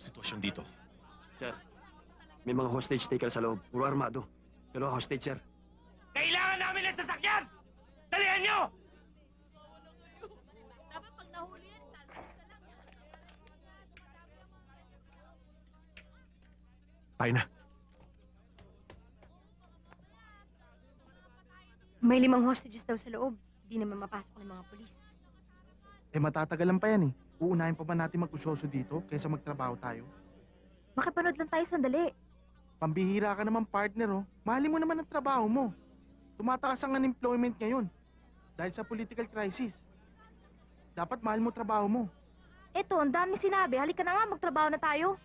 sitwasyon dito? Sir, may mga hostage taker sa loob. Puro armado. Pero hostage, sir. Kailangan namin ng sasakyan! Dalihan nyo! Dapat pag nahuli yan, Tayo na. may 5 hostages daw sa loob. Di naman mapasok ng mga pulis. Eh matatagalan pa yan eh. Uunahin pa ba natin mag-usyoso dito kaysa magtrabaho tayo? Makipanood lang tayo sandali. Pambihira ka naman partner oh. Mahalin mo naman ang trabaho mo. Tumataas ang unemployment ngayon dahil sa political crisis. Dapat mahal mo trabaho mo. Eto, ang dami sinabi. Halika na nga, magtrabaho na tayo.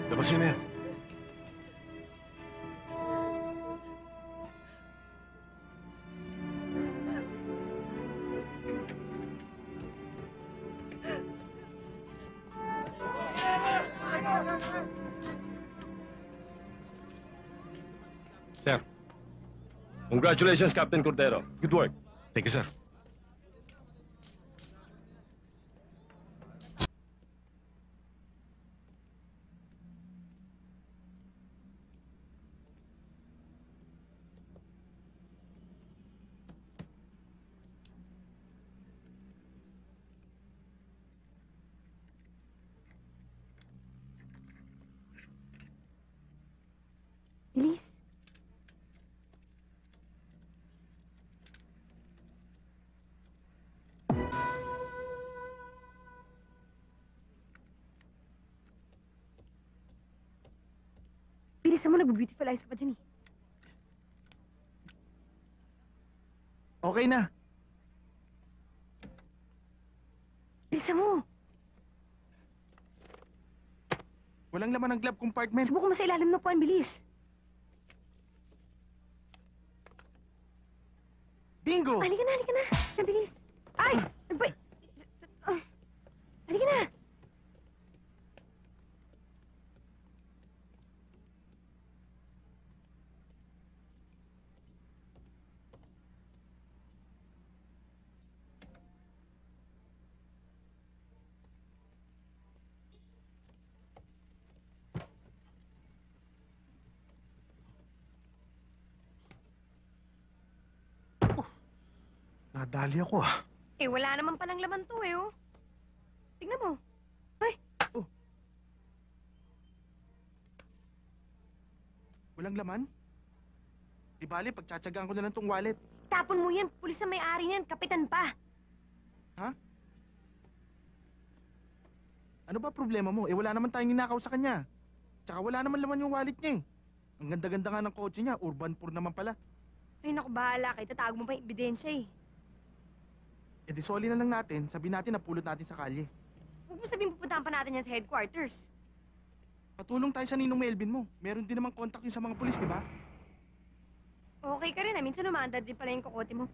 Labas yun na yan. Sir. Congratulations, Captain Cordero. Good work. Thank you, sir. Elise. Bilisan mo, nag-beautiful ka pa dyan eh. Okay na. Bilisan mo. Walang laman ng glove compartment. Subukan mo sa ilalim ng puwan, bilis. Bingo! Halika na, halika na. Nabilis. Ay! Ano ba? Halika na. Nadali ako ah. Eh, wala naman palang laman to eh, oh. Tingnan mo. Ay! Oh. Walang laman? Di bali, pagtsatsagaan ko na lang tong wallet. Tapon mo yan. Pulis ang may-ari niyan. Kapitan pa. Ha? Ano ba problema mo? Eh wala naman tayong ninakaw sa kanya. Tsaka wala naman laman yung wallet niya eh. Ang ganda-ganda nga ng kotse niya. Urban poor naman pala. Ay, naku, bahala ka. Itatago mo pa yung ebidensya eh. Eh di soli na lang natin. Sabihin natin na pulot natin sa kalye. Huwag mo sabihin pupuntahan pa natin yan sa headquarters. Patulong tayo sa Ninong Melvin mo. Meron din namang contact yun sa mga pulis, di ba? Okay ka rin ah. Minsan umaandar din pala yung kokote mo.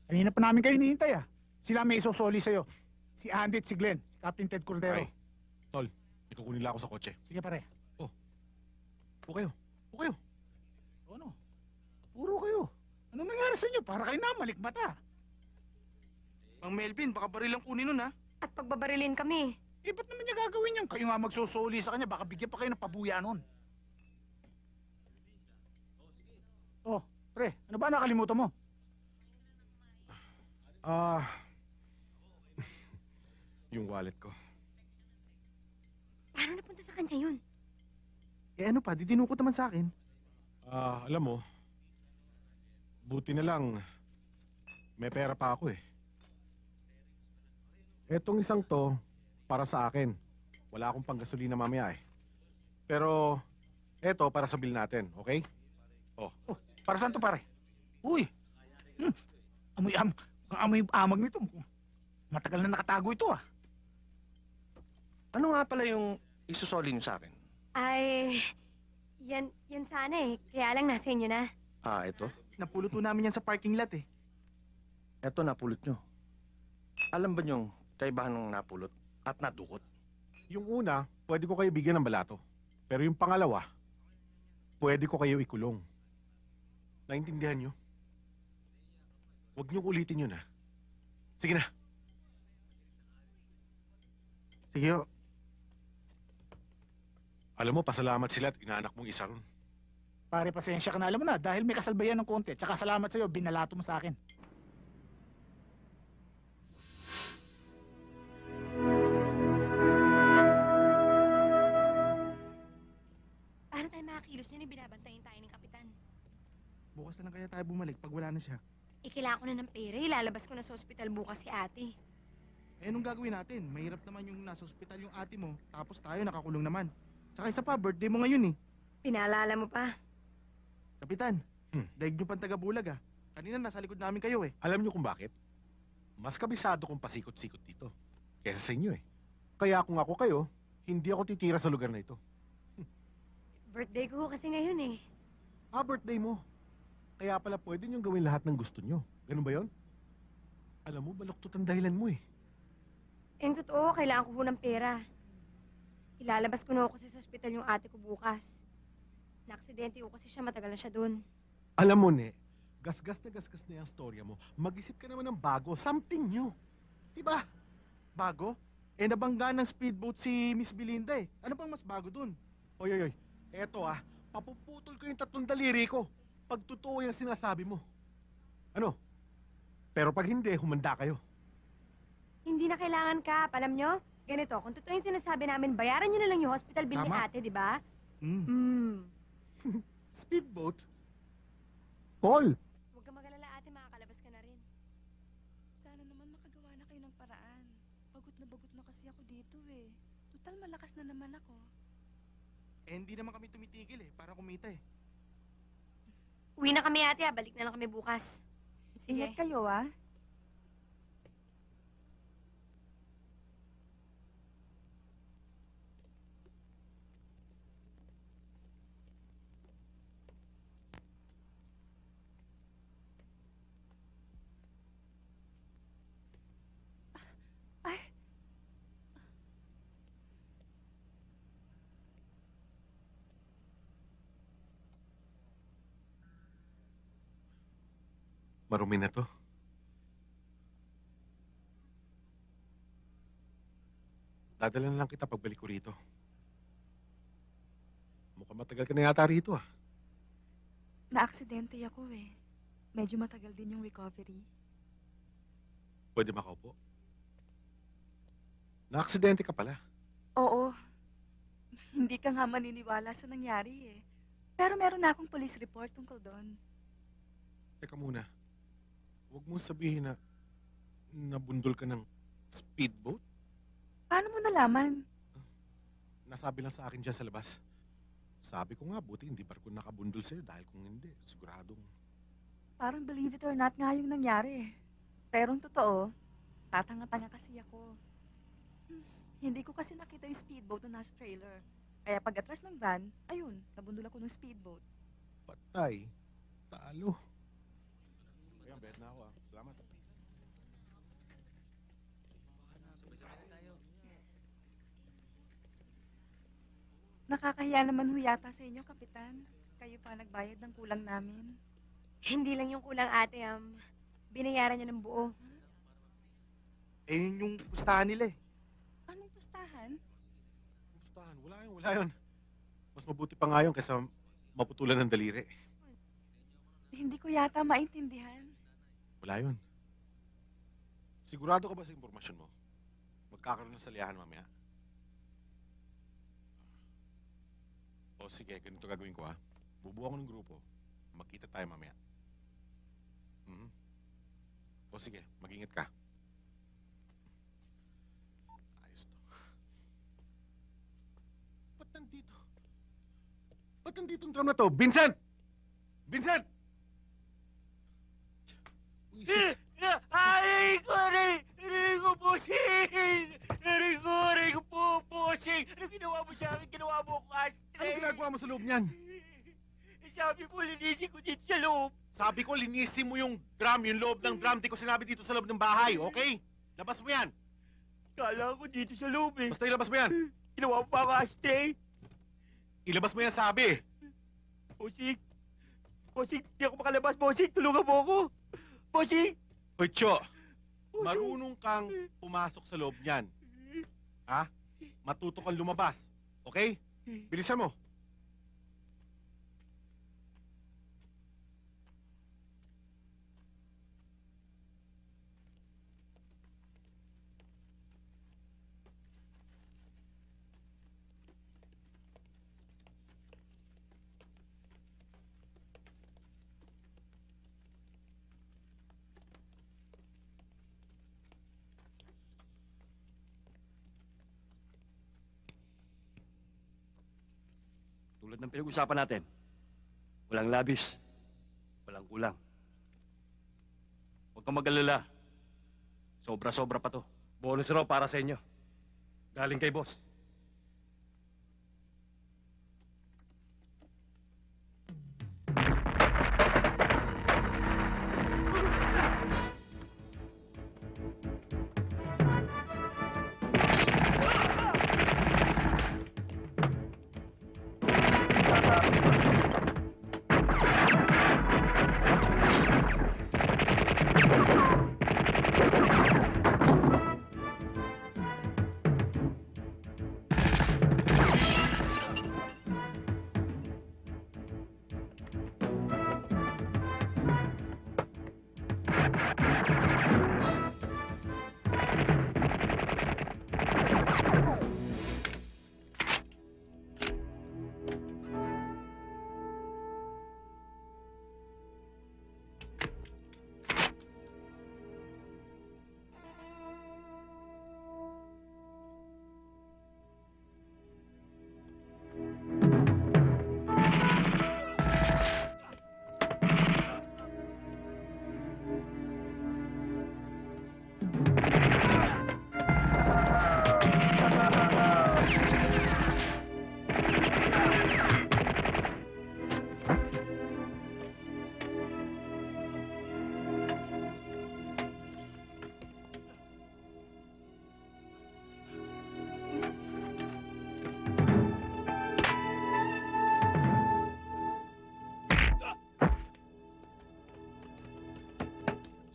Kanina pa namin kayo hinihintay ah. Sila may isosoli sa'yo. Si Andy at si Glenn. Si Captain Ted Cordero. Ay, tol, ikukunin lang ako sa kotse. Sige pare. Upo kayo. Upo kayo. Ano? Puro kayo. Anong nangyari sa inyo? Para kayo na malikmata. Mang Melvin, baka baril ang kunin nun ha. At pagbabarilin kami. Eh, ba't naman niya gagawin yan? Kayo nga magsusoli sa kanya. Baka bigyan pa kayo ng pabuya nun. Oh, pre, ano ba nakalimutan mo? Ah, yung wallet ko. Paano napunta sa kanya yun? Eh ano pa, didinukot naman sa akin. Alam mo, buti na lang, may pera pa ako eh. Etong isang to, para sa akin. Wala akong panggasolina mamaya eh. Pero, eto para sa bill natin, okay? Oh, para saan to, pare? Uy! Amoy ang amoy amag nito. Matagal na nakatago ito ah. Ano nga pala yung isusoli niyo sa akin? Ay, yan sana eh. Kaya lang nasa inyo na. Ito. Napuluto namin yan sa parking lot eh. Ito napulot nyo. Alam ba niyong kaibahan ng napulot at nadukot? Yung una, pwede ko kayo bigyan ng balato. Pero yung pangalawa, pwede ko kayo ikulong. Naintindihan nyo? Huwag niyong ulitin yun, ha? Sige na. Sige ho. Alam mo, pasalamat sila at inaanak mong isa ron. Pare, pasensya ka na. Alam mo na, dahil may kasalbayan ng konti. Tsaka salamat sa'yo, binalato mo sa akin. Paano tayo makakilos niyan? Binabantayin tayo ng kapitan. Bukas na lang kaya tayo bumalik pag wala na siya. Kailangan ko na ng pera. Ilalabas ko na sa ospital bukas si ate. Eh, anong gagawin natin? Mahirap naman yung nasa ospital yung ate mo, tapos tayo nakakulong naman. Saka isa pa, birthday mo ngayon eh. Pinaalala mo pa. Kapitan, Hmm. daig nyo pang taga-Bulaga. Kanina nasa likod namin kayo eh. Alam niyo kung bakit? Mas kabisado kong pasikot-sikot dito. Kesa sa inyo eh. Kaya kung ako kayo, hindi ako titira sa lugar na ito. Birthday ko kasi ngayon eh. Birthday mo. Kaya pala pwede niyong gawin lahat ng gusto niyo. Ganun ba yon? Alam mo, baluktot ang dahilan mo eh. Yung totoo, kailangan ko po ng pera. Ilalabas ko na ako kasi sa ospital yung ate ko bukas. Naaksidente ko kasi siya, matagal na siya doon. Alam mo, Ne, gasgas na yung storya mo. Mag-isip ka naman ng bago, something new. Diba? Bago? Eh, nabangga ng speedboat si Miss Belinda eh. Ano pang mas bago dun? Oy. Eto papuputol ko yung 3 daliri ko. Pag totoo yung sinasabi mo. Ano? Pero pag hindi, humanda kayo. Hindi na kailangan ka, alam nyo? Ganito, kung totoo yung sinasabi namin, bayaran nyo na lang yung hospital bill ni Tama. ate, di ba? Hmm. Speedboat? Call! Huwag ka magalala ate, makakalabas ka na rin. Sana naman makagawa na kayo ng paraan. Bagot na kasi ako dito eh. Total malakas na naman ako. Eh, hindi naman kami tumitigil eh, para kumita eh. Uwi na kami ate, balik na lang kami bukas. Sige. Ingat kayo ah. Ay, Marumi na to. Dadala na lang kita pagbalik ko rito. Mukhang matagal ka na yata rito na-aksidente ako eh. Medyo matagal din yung recovery. Pwede makaupo? Na-aksidente ka pala. Oo. Hindi ka nga maniniwala sa nangyari eh. Pero meron na akong police report tungkol doon. Teka muna. Huwag mo sabihin na nabundol ka ng speedboat. Paano mo nalaman? Nasabi lang sa akin dyan sa labas. Sabi ko nga, buti hindi barko nakabundol sa'yo dahil kung hindi, siguradong... Parang believe it or not nga yung nangyari eh. Pero ang totoo, tatanga-tanga kasi ako. Hindi ko kasi nakita yung speedboat na nasa trailer. Kaya pag atras ng van, ayun, nabundol ako ng speedboat. Patay. Talo. Ayan, bet na ako Salamat. Nakakahiya naman ho yata sa inyo, Kapitan. Kayo pa nagbayad ng kulang namin. Hindi lang yung kulang ate, binayaran niya ng buo. Eh, yun yung pustahan nila eh. Anong pustahan? Gustahan, wala yun. Mas mabuti pa nga yun kaysa maputulan ng daliri. Hindi ko yata maintindihan. Wala yun. Sigurado ka ba sa impormasyon mo? Magkakaroon ng salihan mamaya? O sige, ganito gagawin ko ha. Bubuo ako ng grupo. Magkita tayo mamaya. Mhm. O sige, mag-ingat ka. Ayos to. Ba't nandito? Ba't nandito ang drum na to? Vincent! Vincent! Uy, Aray ko, aray ko, bossing! Aray ko po, bossing! Ano ginawa mo sa akin? Ginawa mo ako ano ashtray! ginagawa mo sa loob niyan? Sabi mo, linisin ko dito sa loob. Sabi ko, linisin mo yung drum, yung loob ng drum. Di ko sinabi dito sa loob ng bahay, okay? Labas mo yan. Kala ko dito sa loob eh. Basta ilabas mo yan. Ginawa mo pa ako ashtray. Ilabas mo yan, sabi. Bossing! Bossing, di ako makalabas, bossing! Tulungan mo ako! Bossing! Hoy, Cho, Bossing! marunong kang pumasok sa loob niyan. Ha? Matuto kang lumabas. Okay? Bilisan mo. Tulad ng pinag-usapan natin, walang labis, walang kulang. Huwag kang mag-alala. Sobra-sobra pa to. Bonus raw para sa inyo. Galing kay boss.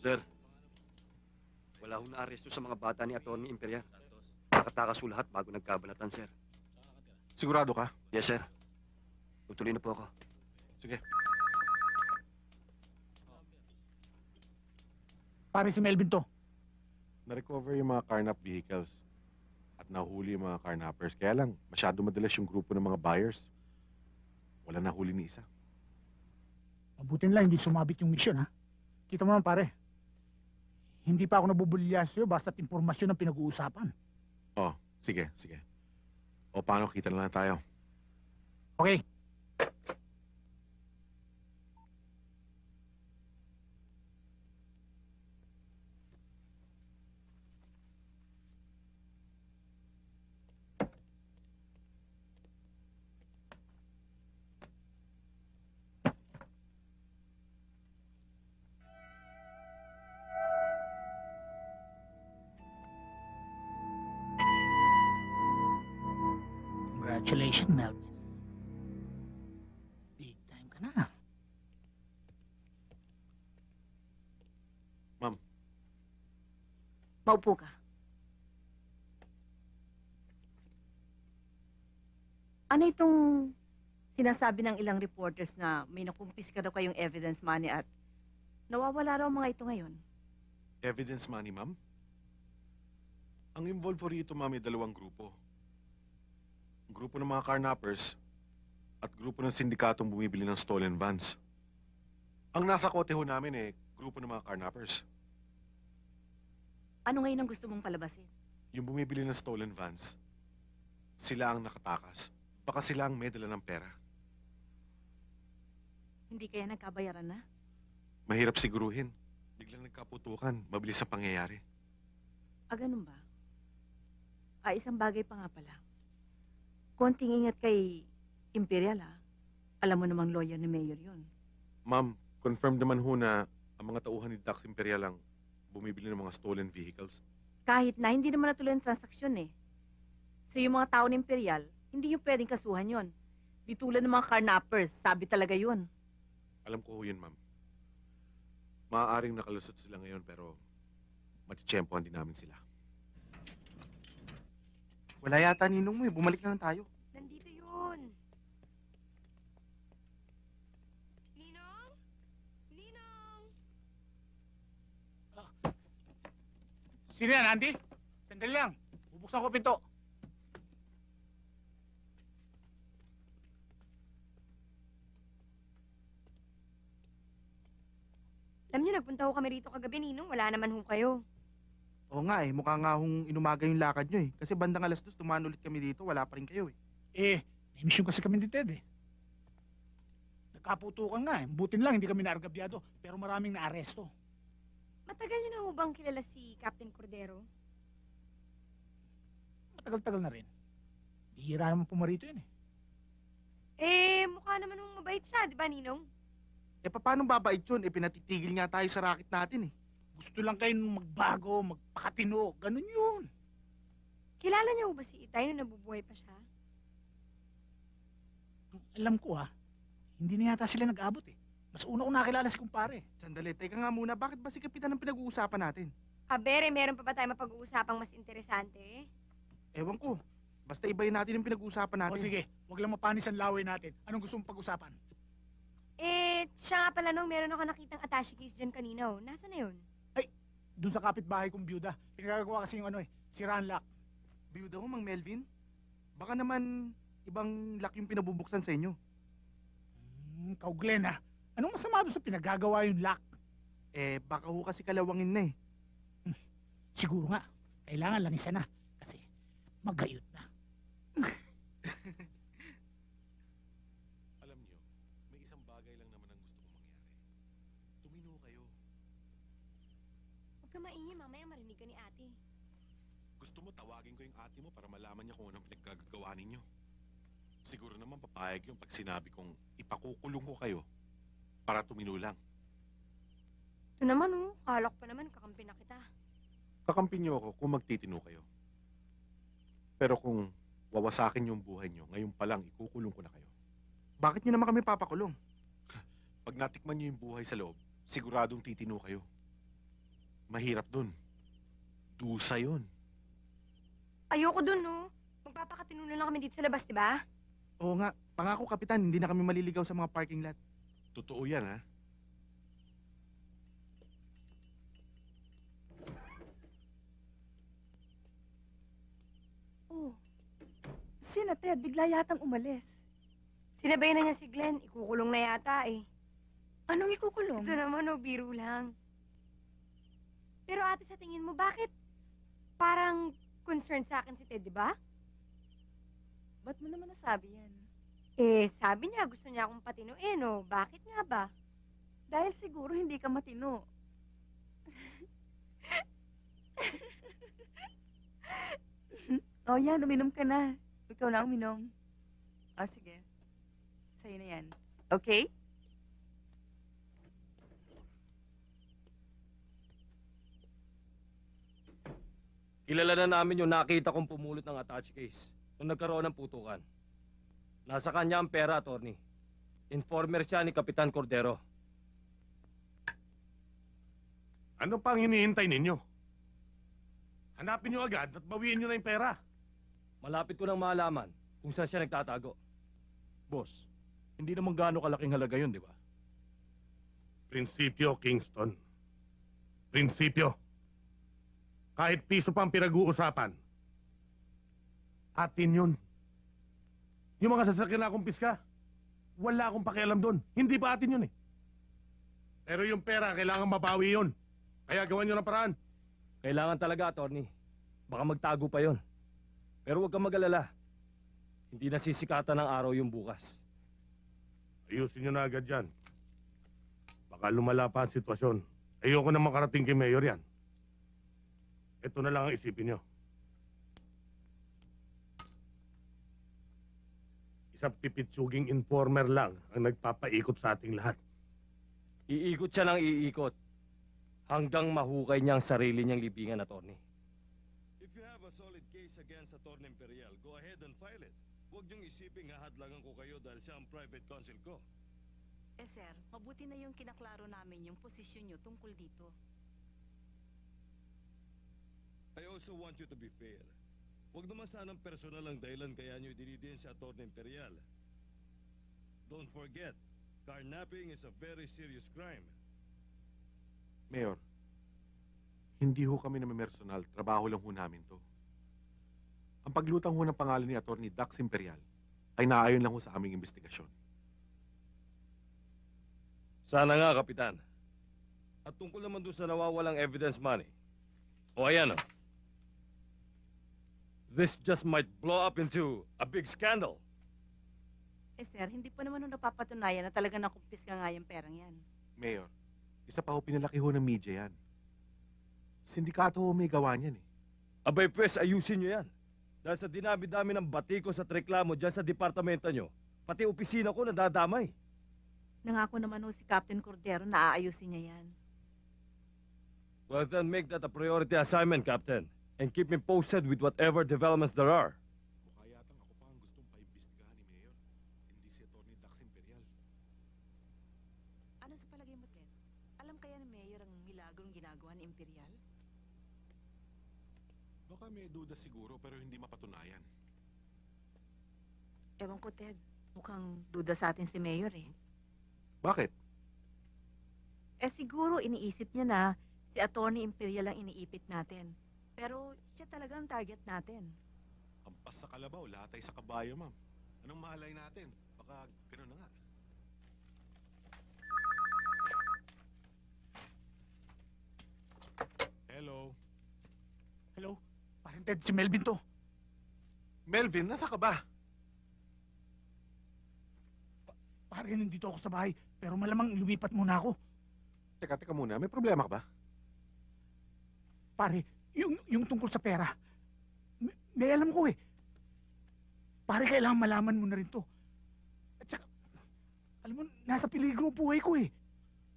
Sir, wala akong naaresto sa mga bata ni Atty. Imperial. Nakatakas ko lahat bago nagkabanatan, sir. Sigurado ka? Yes, sir. Tutuloy na po ako. Sige. Pare si Melvin to. Na-recover yung mga carnap vehicles at nahuli yung mga carnappers. Kaya lang, masyado madalas yung grupo ng mga buyers. Wala nahuli ni isa. Mabutin lang hindi sumabit yung misyon, ha? Kita mo naman, pare. Hindi pa ako nabubulya sa'yo basta't impormasyon ang pinag-uusapan. Oh, sige, sige. O paano, kita na lang tayo. Okay. Congratulations, Melvin. Big time ka na. Maupo ka. Ano itong Sinasabi ng ilang reporters na may nakumpiska daw kayong evidence money at nawawala raw mga ito ngayon. Evidence money, ma'am? Ang involved po rito, ma'am, ay dalawang grupo. Grupo ng mga carnappers at grupo ng sindikatong bumibili ng stolen vans. Ang nasa kote ho namin grupo ng mga carnappers. Ano ngayon ang gusto mong palabasin? Yung bumibili ng stolen vans, sila ang nakatakas. Baka sila ang may dala ng pera. Hindi kaya nagkabayaran na? Mahirap siguruhin. Biglang nagkaputukan, mabilis ang pangyayari. Ganun ba? Isang bagay pa nga pala. Konting ingat kay Imperial, ha? Alam mo namang lawyer ni Mayor yun. Ma'am, confirm naman ho na ang mga tauhan ni Dax Imperial ang bumibili ng mga stolen vehicles. Kahit na hindi naman natuloy ang transaksyon eh. So yung mga tao ng Imperial, hindi yung pwedeng kasuhan yon. Di tulad ng mga carnappers, sabi talaga yun. Alam ko ho yun, ma'am. Maaaring nakalusot sila ngayon pero matitsyempohan din namin sila. Wala yata ninong mo eh. Bumalik na lang tayo. Nandito yun. Ninong? Ninong? Sino yan, Andy? Sandali lang. Bubuksan ko pinto. Alam niyo, nagpunta ho kami rito kagabi, Ninong. Wala naman ho kayo. Oo nga eh. Mukha nga hong inumaga yung lakad nyo eh. Kasi bandang 2:00 tumaan ulit kami dito. Wala pa rin kayo eh. May mission kasi kami ni Ted eh. Nagkaputukan nga eh. Butin lang, hindi kami naargabyado. Pero maraming naaresto. Matagal niyo na ho bang kilala si Captain Cordero? Matagal-tagal na rin. Bihira naman pumarito yun eh. Mukha naman hong mabait siya, di ba, Ninong? Paano babait yun? Pinatitigil nga tayo sa racket natin eh. Gusto lang kayo magbago, magpakatino. Ganun yun. Kilala niyo ho ba si Itay nung nabubuhay pa siya? Alam ko hindi na yata sila nag-abot eh. Mas una ko nakilala si kumpare. Sandali, teka nga muna. Bakit ba si Kapitan ang pinag-uusapan natin? Bere, meron pa ba tayo mapag-uusapang mas interesante? Ewan ko. Basta ibayin natin yung pinag-uusapan natin. O sige, wag lang mapanis ang laway natin. Anong gusto mong pag-usapan? Siya nga pala nung meron ako nakitang attache case dyan kanina. Nasaan na yun? Doon sa kapitbahay kong byuda. Pinagagawa kasi yung si Ranlock. Biyuda mo, Mang Melvin? Baka naman ibang lock yung pinabubuksan sa inyo. Kau Glenn Anong masama doon sa pinagagawa yung lock? Baka ho kasi kalawangin na eh. Siguro nga. Kailangan lang isa na. Kasi magayot na. Alam niyo, may isang bagay lang naman ang gusto kong mangyari. Tumino kayo. Huwag ka maingay, mamaya marinig ka ni ate. Gusto mo tawagin ko yung ate mo para malaman niya kung anong pinaggagawa ninyo. Siguro naman papayag yung pag sinabi kong ipakukulong ko kayo para tumino lang. Ito naman kala ko pa naman kakampi na kita. Kakampi niyo ako kung magtitino kayo. Pero kung wawasakin yung buhay niyo, ngayon pa lang ikukulong ko na kayo. Bakit nyo naman kami papakulong? Pag natikman niyo yung buhay sa loob, siguradong titino kayo. Mahirap dun. Dusa yun. Ayoko dun, Magpapakatino na lang kami dito sa labas, di ba? Oo nga. Pangako, Kapitan, hindi na kami maliligaw sa mga parking lot. Totoo yan, ha? Oh, sina Ted, bigla yatang umalis. Sinabay na niya si Glenn. Ikukulong na yata eh. Anong ikukulong? Ito naman, biro lang. Pero ate, sa tingin mo, bakit parang concerned sa akin si Ted, di ba? Ba't mo naman nasabi yan? Sabi niya, gusto niya akong patinuin, Bakit nga ba? Dahil siguro hindi ka matino. Yan, uminom ka na. Ikaw na ang uminom. Sige. Sa'yo na yan. Okay? Kilala na namin yung nakita kong pumulot ng attache case nung nagkaroon ng putukan. Nasa kanya ang pera, attorney. Informer siya ni Kapitan Cordero. Ano pang hinihintay ninyo? Hanapin nyo agad at bawiin nyo na yung pera. Malapit ko nang malaman kung saan siya nagtatago. Boss, Hindi naman gaano kalaking halaga yun, di ba? Prinsipyo, Kingston. Prinsipyo. Kahit piso pa ang pinag-uusapan, atin yun. Yung mga sasakyan na kumpiska, wala akong pakialam doon. Hindi pa atin yun eh. Pero yung pera, kailangan mabawi yun. Kaya gawan nyo ng paraan. Kailangan talaga, attorney. Baka magtago pa yon. Pero huwag kang mag-alala. Hindi nasisikatan ng araw yung bukas. Ayusin nyo na agad yan. Baka lumala pa ang sitwasyon. Ayoko na makarating kay Mayor yan. Ito na lang ang isipin nyo. Isang pipitsuging informer lang ang nagpapaikot sa ating lahat. Iikot siya ng iikot. Hanggang mahukay niya ang sarili niyang libingan, attorney. If you have a solid case against Attorney Imperial, go ahead and file it. Huwag niyong isiping hahadlangan ko kayo dahil siya ang private counsel ko. Eh sir, mabuti na yung kinaklaro namin yung posisyon nyo tungkol dito. I also want you to be fair. Huwag naman sanang personal ang dahilan kaya niyo idinidiin si Attorney Imperial. Don't forget, carnapping is a very serious crime. Mayor, hindi ho kami namimersonal. Trabaho lang ho namin to. Ang paglutang ho ng pangalan ni Atty. Dax Imperial ay naayon lang ho sa aming investigasyon. Sana nga, Kapitan. At tungkol naman doon sa nawawalang evidence money. O ayan o. This just might blow up into a big scandal. Eh sir, hindi pa naman nung napapatunayan na talaga nakumpis ka nga yung perang yan. Mayor, isa pa ho pinalaki ho ng media yan. Sindikato ho may gawa niyan eh. Abay, pwes, ayusin nyo yan. Dahil sa dinami-dami ng batiko sa reklamo dyan sa departamento nyo, pati opisina ko nadadamay. Nangako naman ho si Captain Cordero na aayusin niya yan. Well, then make that a priority assignment, Captain. And keep me posted with whatever developments there are. Mukha yatang ako pa ang gustong paimbestigahan ni Mayor. Hindi si Atty. Dax Imperial. Ano sa palagay mo, Ted? Alam kaya ni Mayor ang milagrong ginagawa ni Imperial? Baka may duda siguro pero hindi mapatunayan. Ewan ko, Ted. Mukhang duda sa atin si Mayor eh. Bakit? Eh siguro iniisip niya na si Attorney Imperial ang iniipit natin. Pero siya talaga ang target natin. Ampas sa kalabaw, latay sa kabayo, ma'am. Anong mahalay natin? Baka gano'n na nga. Hello? Hello? Parang Ted, si Melvin to. Melvin, nasa ka ba? Parang nandito ako sa bahay, pero malamang lumipat muna ako. Teka muna, may problema ka ba? Pare, yung tungkol sa pera, may alam ko eh. Pare, kailangan malaman mo na rin to. At saka, alam mo, nasa peligro ang buhay ko eh.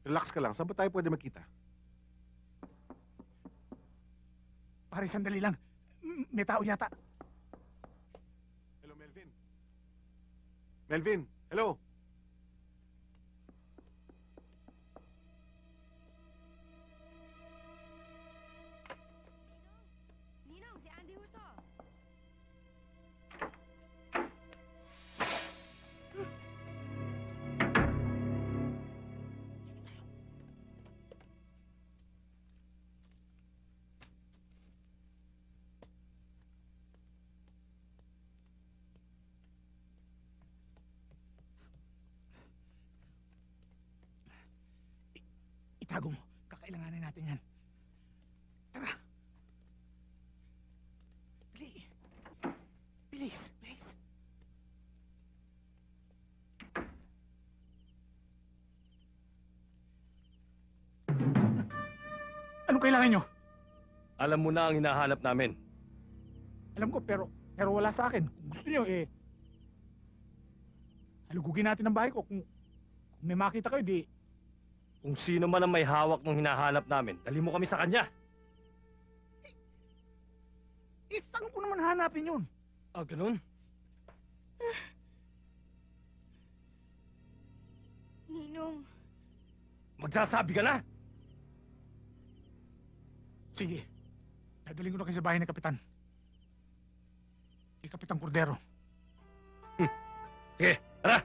Relax ka lang, saan ba tayo pwede magkita? Pare, sandali lang. May tao yata. Hello, Melvin? Melvin, hello? Ninong, si Andy ho to. Itago mo. Kakailanganin natin yan. Tara. Dali. Bilis, bilis. Anong kailangan nyo? Alam mo na ang hinahanap namin. Alam ko, pero wala sa akin. Kung gusto nyo, halugugin natin ang bahay ko. Kung may makita kayo, di... Kung sino man ang may hawak ng hinahanap namin, dali mo kami sa kanya. Saan ko naman hanapin yun? Ah, ganun? Ninong, Magsasabi ka na? Sige. Dadaling ko na kayo sa bahay ng Kapitan. Kay Kapitan Cordero. Sige, tara!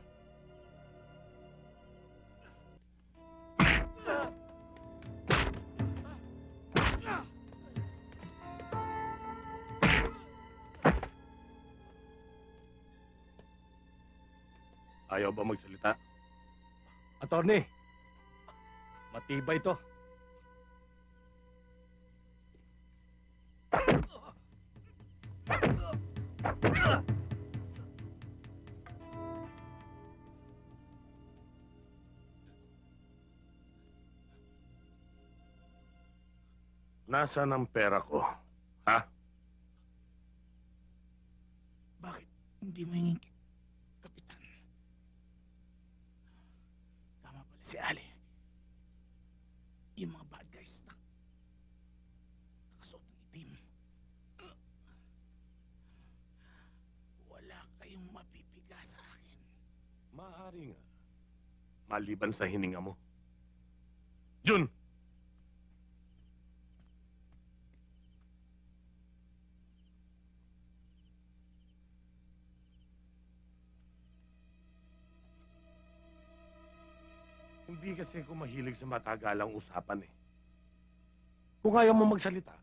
Ayaw ba magsalita? Attorney, matibay to. Nasaan ang pera ko? Ha? Bakit hindi mo hingin, Kapitan? Tama pala si Ali. Yung mga bad guys na nakasuot ng itim. Wala kayong mapipiga sa akin. Maaari nga. Maliban sa hininga mo. Jun! Hindi kasi ako mahilig sa matagalang usapan eh. Kung ayaw mo magsalita,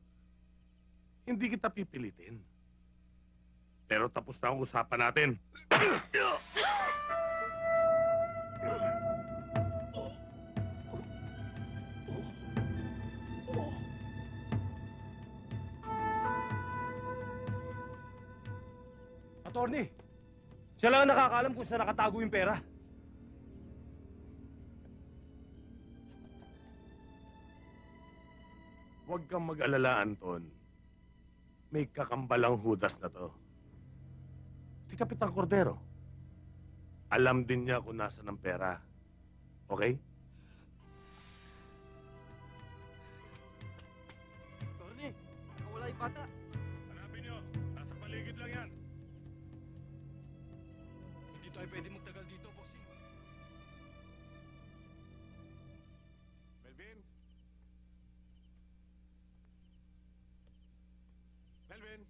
hindi kita pipilitin. Pero tapos na ang usapan natin. Attorney, siya lang ang nakakaalam kung saan nakatago yung pera. Huwag kang mag-alala, Anton. May kakambalang hudas na to. Si Kapitan Cordero. Alam din niya kung nasa ng pera. Okay? Attorney, nakawala yung bata. Hanapin niyo. Nasa paligid lang yan. Hindi tayo pwede magtagal dito, bossing. Melvin? Melvin?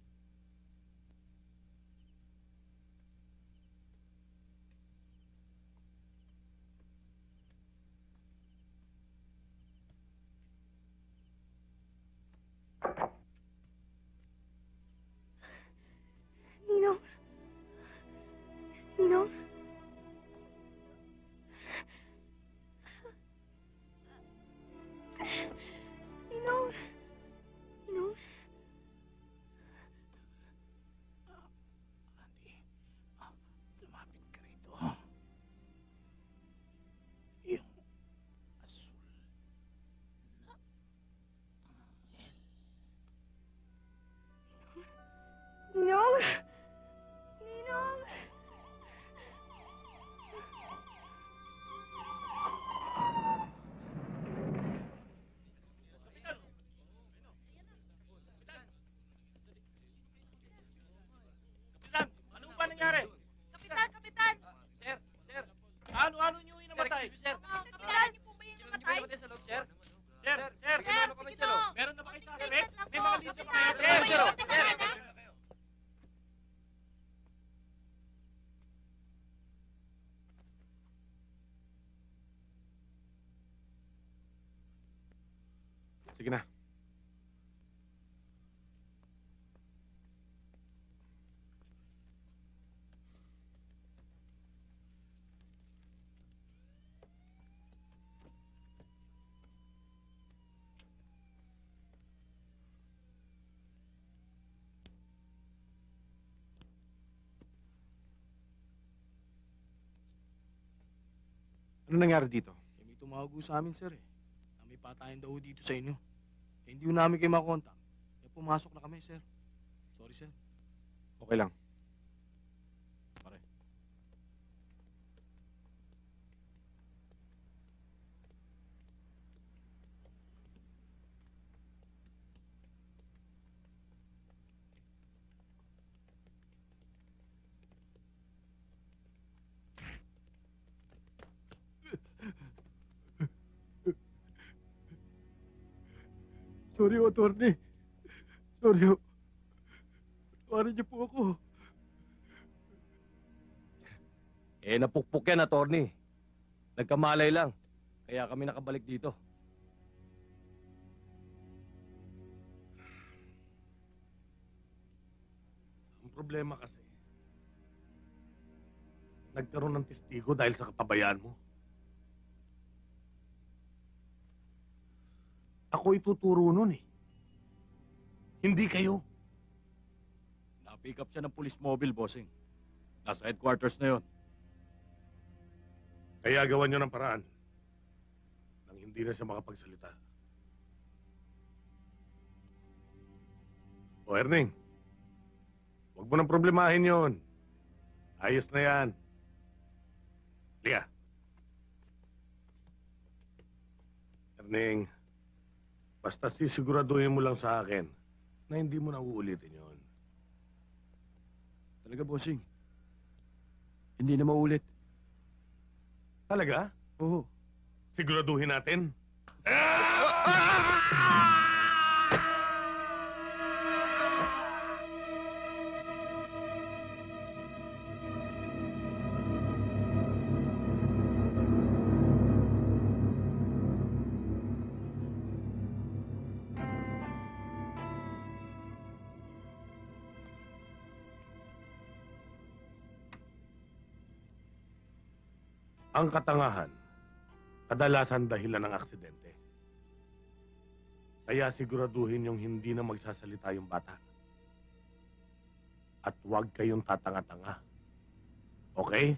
Ninong? Ninong? Ninong? Ninong? Andy, lumapit ka rito. Yung asul na anghel. Ninong? Ninong? Kapitan, ano ba nangyari? Kapitan! Kapitan! Sir, sir, ano niyo yung namatay? Sir, Kilala niyo po ba yung namatay? sa loob, sir? Sir, sir, Sir, sige to! meron na ba kayo sasabi? Wait lang May po. mga liso pa Kapitan, kayo? may Sir, iwan ka na. Sige na. Ano nangyari dito? May tumawag ho sa amin, sir, eh. Na may patayan daw ho dito sa inyo. Eh, hindi ho namin kayo makontak. Eh, pumasok na kami, sir. Sorry, sir. Okay lang. Pare. Sorry, attorney. Sorry. Patawarin niyo po ako. Eh, napukpok yan, attorney. Nagkamalay lang. Kaya kami nakabalik dito. Ang problema kasi, nagkaroon ng testigo dahil sa kapabayaan mo. Ako ituturo nun eh. Hindi kayo. Na-pick up siya ng police mobile, bossing. Nasa headquarters na yon. Kaya gawan nyo ng paraan nang hindi na siya makapagsalita. O Erning, huwag mo nang problemahin yon. Ayos na yan. Liga. Erning, basta sisiguraduhin mo lang sa akin na hindi mo na uulitin yon. Talaga, bossing. Hindi na maulit. Talaga? Oo. Siguraduhin natin. Ang katangahan, kadalasan dahilan ng aksidente. Kaya siguraduhin yung hindi na magsasalita yung bata. At huwag kayong tatanga-tanga. Okay?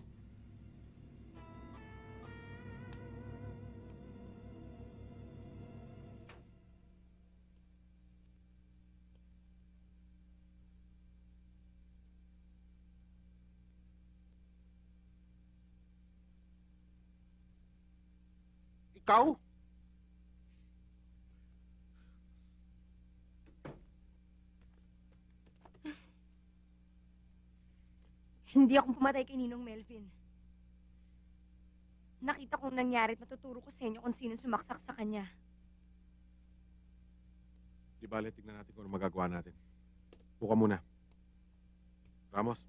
Ikaw? Hindi akong pumatay kay Ninong Melvin. Nakita kong nangyari at matuturo ko sa inyo kung sino sumaksak sa kanya. Di bale, tignan natin kung ano magagawa natin. Buka muna. Ramos.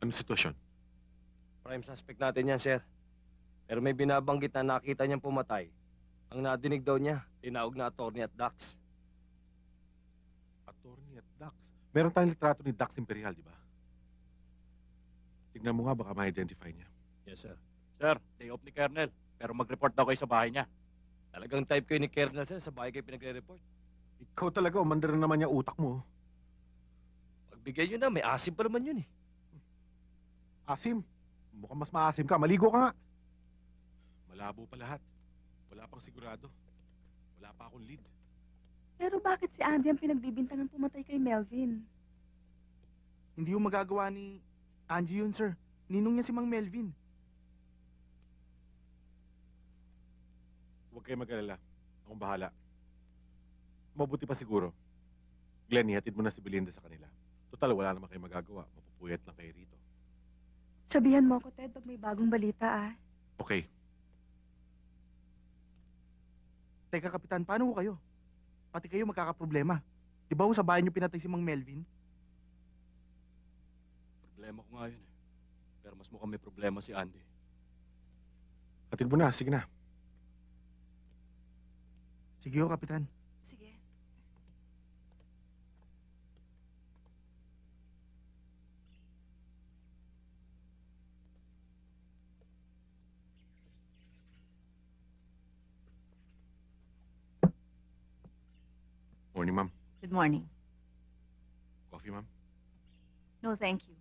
Anong sitwasyon? Prime suspect natin yan, sir. Pero may binabanggit na nakita niyang pumatay. Ang nadinig daw niya, tinawag na attorney at Dax. Attorney at Dax. Meron tayong litrato ni Dax Imperial, di ba? Tignan mo nga, baka ma-identify niya. Yes, sir. Sir, day off ni Colonel. Pero mag-report daw kayo sa bahay niya. Talagang type kayo ni Colonel, sir, sa bahay kayo pinagre-report. Ikaw talaga, umandar na naman yung utak mo. Pagbigay nyo na, may asim pa naman yun eh. Asim. Mukhang mas maasim ka. Maligo ka nga. Malabo pa lahat. Wala pang sigurado. Wala pa akong lead. Pero bakit si Andy ang pinagbibintangan pumatay kay Melvin? Hindi yung magagawa ni Angie yun, sir. Ninong niya si Mang Melvin. Huwag kayo mag-alala. Akong bahala. Mabuti pa siguro. Glenn, ihatid mo na si Belinda sa kanila. Total, wala naman kayo magagawa. Mapupuyat lang kayo rito. Sabihan mo ako, Ted, pag may bagong balita, ah. Okay. Teka, Kapitan, paano ho kayo? Pati kayo magkakaproblema. Di ba ho sa bahay niyo pinatay si Mang Melvin? Problema ko nga yun eh. Pero mas mukhang may problema si Andy. Hatid mo na. Sige na. Sige ho, Kapitan. Sige. Morning, ma'am. Good morning. Coffee, ma'am. No, thank you.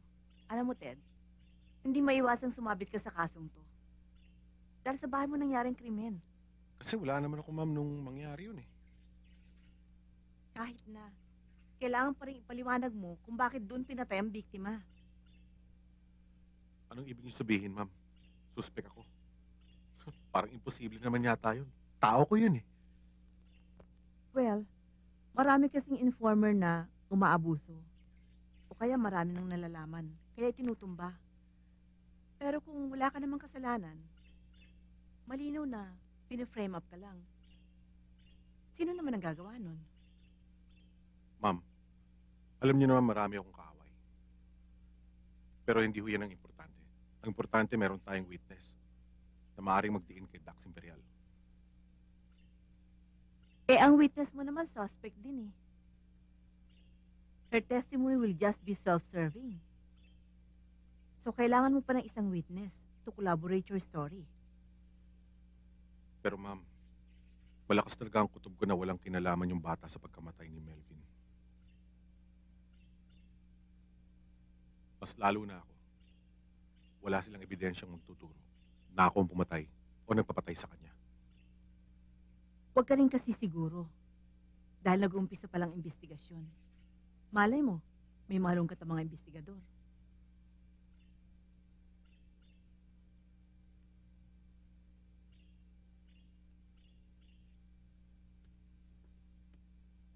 Alam mo, Ted, hindi maiwasang sumabit ka sa kasong to. Dahil sa bahay mo nangyaring krimen. Kasi wala naman ako, ma'am, nung mangyari yun eh. Kahit na, kailangan pa rin ipaliwanag mo kung bakit doon pinatay ang biktima. Anong ibig niyo sabihin, ma'am? Suspek ako. Parang imposible naman yata yun. Tao ko yun eh. Well, marami kasing informer na umaabuso. O kaya marami nang nalalaman, kaya tinutumba. Pero kung wala ka namang kasalanan, malinaw na pina-frame up ka lang. Sino naman ang gagawa nun? Ma'am, alam niyo naman marami akong kaaway. Pero hindi ho yan ang importante. Ang importante meron tayong witness na maaaring magdiin kay Dax Imperial. Eh, ang witness mo naman suspect din eh. Her testimony will just be self-serving. So, kailangan mo pa ng isang witness to collaborate your story. Pero ma'am, malakas talaga ang kutob ko na walang kinalaman yung bata sa pagkamatay ni Melvin. Mas lalo na ako. Wala silang ebidensyang magtuturo na ako ang pumatay o nagpapatay sa kanya. Huwag ka rin kasi siguro. Dahil nag-uumpisa palang investigasyon. Malay mo, may malungkat ang mga investigador.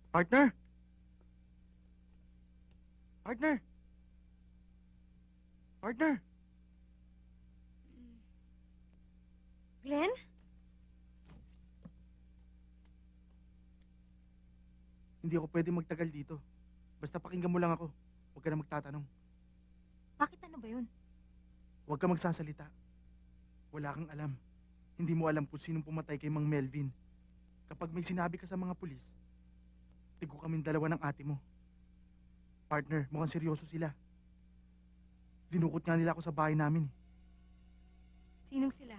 Partner! Partner! Partner! Glenn? Hindi ako pwede magtagal dito. Basta pakinggan mo lang ako. Huwag ka na magtatanong. Bakit ano ba yun? Huwag ka magsasalita. Wala kang alam. Hindi mo alam kung sinong pumatay kay Mang Melvin. Kapag may sinabi ka sa mga pulis, tigo kaming dalawa ng ate mo. Partner, mukhang seryoso sila. Dinukot nga nila ako sa bahay namin. Sinong sila?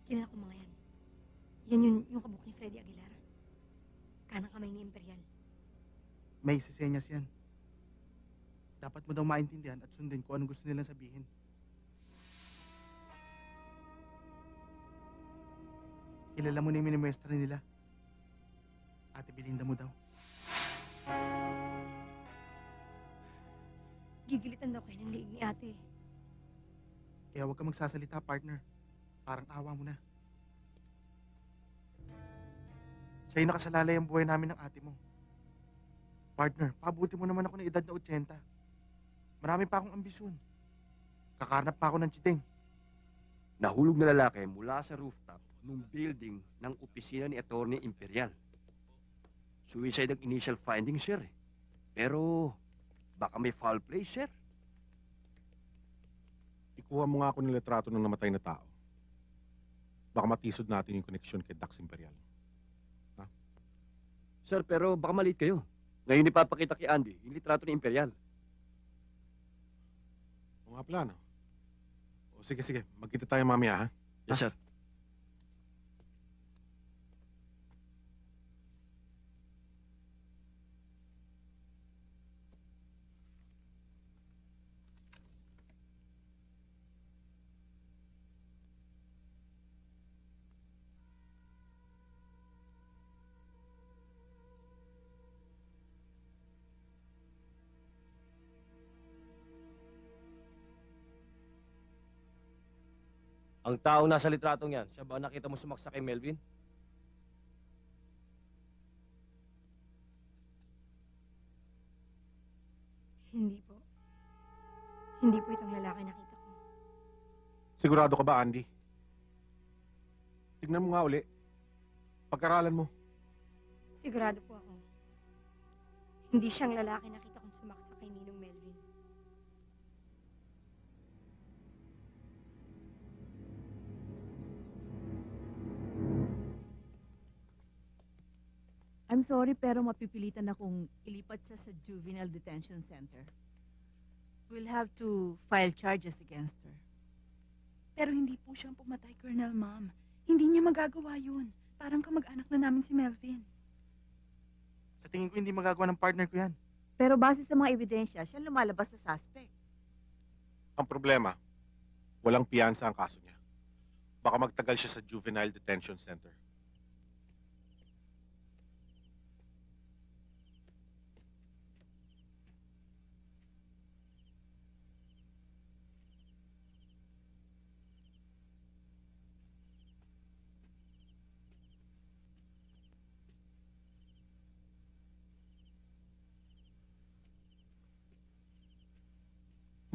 Kilala ko mga yan. Yan yung kabuk ni Freddy Aguilar. Kanang kamay ni Imperial. May sisenyas yan. Dapat mo daw maintindihan at sundin kung anong gusto nilang sabihin. Kilala mo na yung minimestra nila. Ate Belinda mo daw. Gigilitan daw kayo ng liig ni ate. Kaya huwag ka magsasalita, partner. Parang awa mo na. Sa'yo nakasalalay ang buhay namin ng ate mo. Partner, pabuti mo naman ako ng edad na 80. Marami pa akong ambisyon. Kakarnap pa ako ng chiting. Nahulog na lalaki mula sa rooftop ng building ng opisina ni Attorney Imperial. Suicide ang initial findings, sir. Pero baka may foul play, sir. Ikuha mo nga ako ng litrato ng namatay na tao. Baka matisod natin yung koneksyon kay Dax Imperial. Sir, pero baka maliit kayo. Ngayon ipapakita kay Andy yung litrato ni Imperial. O nga plano. O sige, magkita tayo mamaya, ha? Yes, sir. Ang taong nasa litratong yan, siya ba nakita mo sumaksa kay Melvin? Hindi po. Hindi po itong lalaki nakita ko. Sigurado ka ba, Andy? Tignan mo nga uli. Pagkaralan mo. Sigurado po ako. Hindi siyang lalaki nakita kong sumaksa kay Ninong Melvin. I'm sorry pero mapipilitan akong ilipat siya sa Juvenile Detention Center. We'll have to file charges against her. Pero hindi po siyang pumatay, Colonel Ma'am. Hindi niya magagawa yun. Parang kamag-anak na namin si Melvin. Sa tingin ko hindi magagawa ng partner ko yan. Pero base sa mga ebidensya, siya lumalabas sa suspect. Ang problema, walang piyansa ang kaso niya. Baka magtagal siya sa Juvenile Detention Center.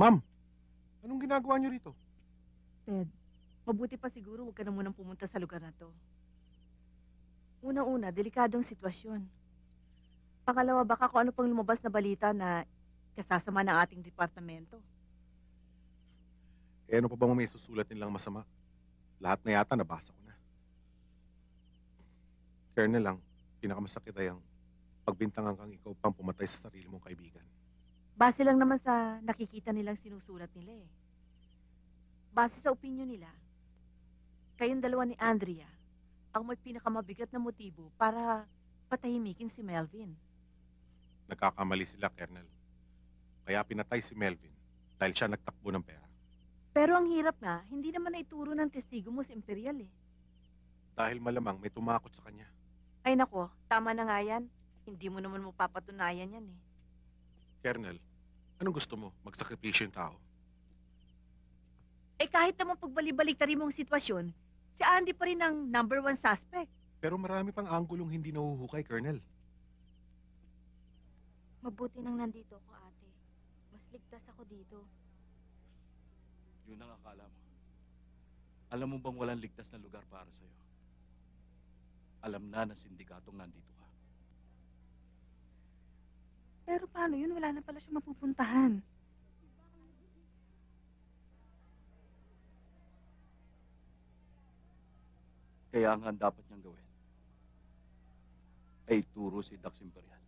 Ma'am, anong ginagawa niyo rito? Ted, mabuti pa siguro huwag ka na munang pumunta sa lugar na to. Una-una, delikadong sitwasyon. Pangalawa, baka kung ano pang lumabas na balita na kasasama ng ating departamento. Eh ano pa bang may susulat nilang masama? Lahat na yata nabasa ko na. Colonel, lang, pinakamasakit ay ang pagbintangan kang ikaw pang pumatay sa sarili mong kaibigan. Base lang naman sa nakikita nilang sinusulat nila eh. Base sa opinion nila, kayong dalawa ni Andrea ang may pinakamabigat na motibo para patahimikin si Melvin. Nagkakamali sila, Colonel. Kaya pinatay si Melvin dahil siya nagtakbo ng pera. Pero ang hirap nga, hindi naman naituro ng testigo mo si Imperial eh. Dahil malamang may tumakot sa kanya. Ay nako, tama na nga yan. Hindi mo naman mapapatunayan yan eh. Colonel, anong gusto mo? Magsakripisyo yung tao? Eh kahit naman pagbalik-baliktarin mong sitwasyon, si Andy pa rin ang #1 suspect. Pero marami pang anggulong hindi nahuhukay, Colonel. Mabuti nang nandito ako, ate. Mas ligtas ako dito. Yun ang akala mo. Alam mo bang walang ligtas na lugar para sa'yo? Alam na ng sindikatong nandito ka. Pero paano yun? Wala na pala siya mapupuntahan. Kaya nga ang dapat niyang gawin ay turo si Dax Imperial.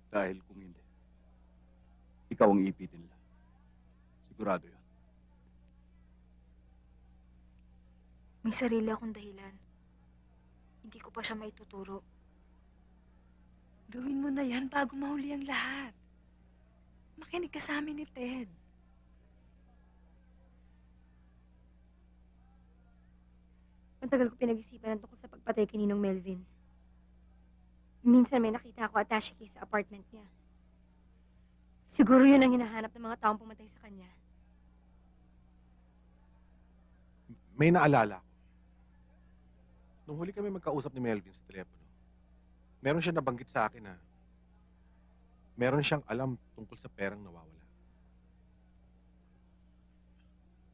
Dahil kung hindi, ikaw ang ipitin nila. Sigurado yun. May sarili akong dahilan. Hindi ko pa siya maituturo. Gawin mo na yan bago mahuli ang lahat. Makinig ka sa amin ni Ted. Matagal ko pinag-isipan ang tungkol sa pagpatay kay Ninong Melvin. Minsan may nakita ako attache case sa apartment niya. Siguro yun ang hinahanap ng mga taong pumatay sa kanya. May naalala ko. Nung huli kami magkausap ni Melvin sa telepono, meron siya nabanggit sa akin na meron siyang alam tungkol sa perang nawawala.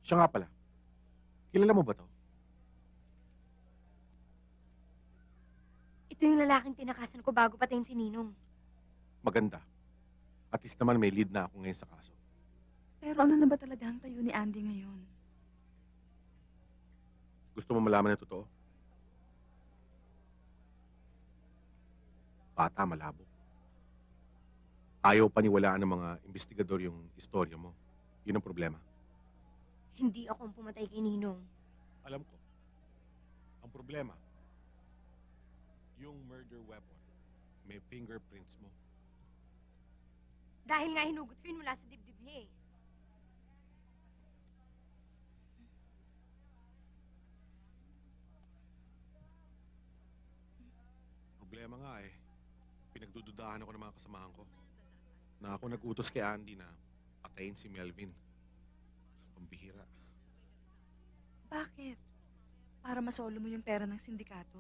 Siya nga pala, kilala mo ba to? Ito yung lalaking tinakasan ko bago patayin si Ninong. Maganda. At least naman may lead na ako ngayon sa kaso. Pero ano na ba talaga ang tayo ni Andy ngayon? Gusto mo malaman na totoo? Bata, malabo. Ayaw paniwalaan ng mga investigador yung istorya mo. Yun ang problema. Hindi ako ang pumatay kay Ninong. Alam ko. Ang problema, yung murder weapon, may fingerprints mo. Dahil nga hinugot ko yun mula sa dibdib niya eh. Problema nga eh. Pinagdududahan ako ng mga kasamahan ko. Na ako nag-utos kay Andy na patayin si Melvin. Pambihira. Bakit? Para masolo mo yung pera ng sindikato?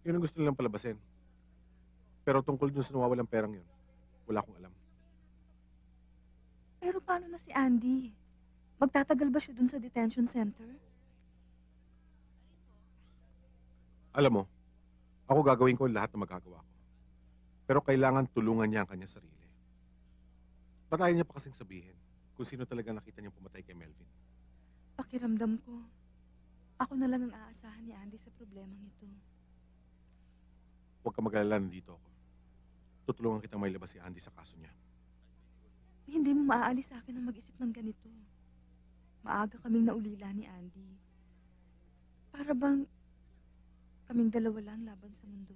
Yun ang gusto nilang palabasin. Pero tungkol dun sa nawawalang perang yun, wala akong alam. Pero paano na si Andy? Magtatagal ba siya dun sa detention center? Alam mo, ako gagawin ko lahat na magagawa ko. Pero kailangan tulungan niya ang kanyang sarili. Patayin niya pa kasing sabihin kung sino talaga nakita niyang pumatay kay Melvin. Pakiramdam ko, ako na lang ang aasahan ni Andy sa problemang ito. Huwag ka mag-alala, nandito ako. Tutulungan kitang mailabas si Andy sa kaso niya. Hindi mo maaalis sa akin ang mag-isip ng ganito. Maaga kaming naulila ni Andy. Para bang kaming dalawa lang laban sa mundo.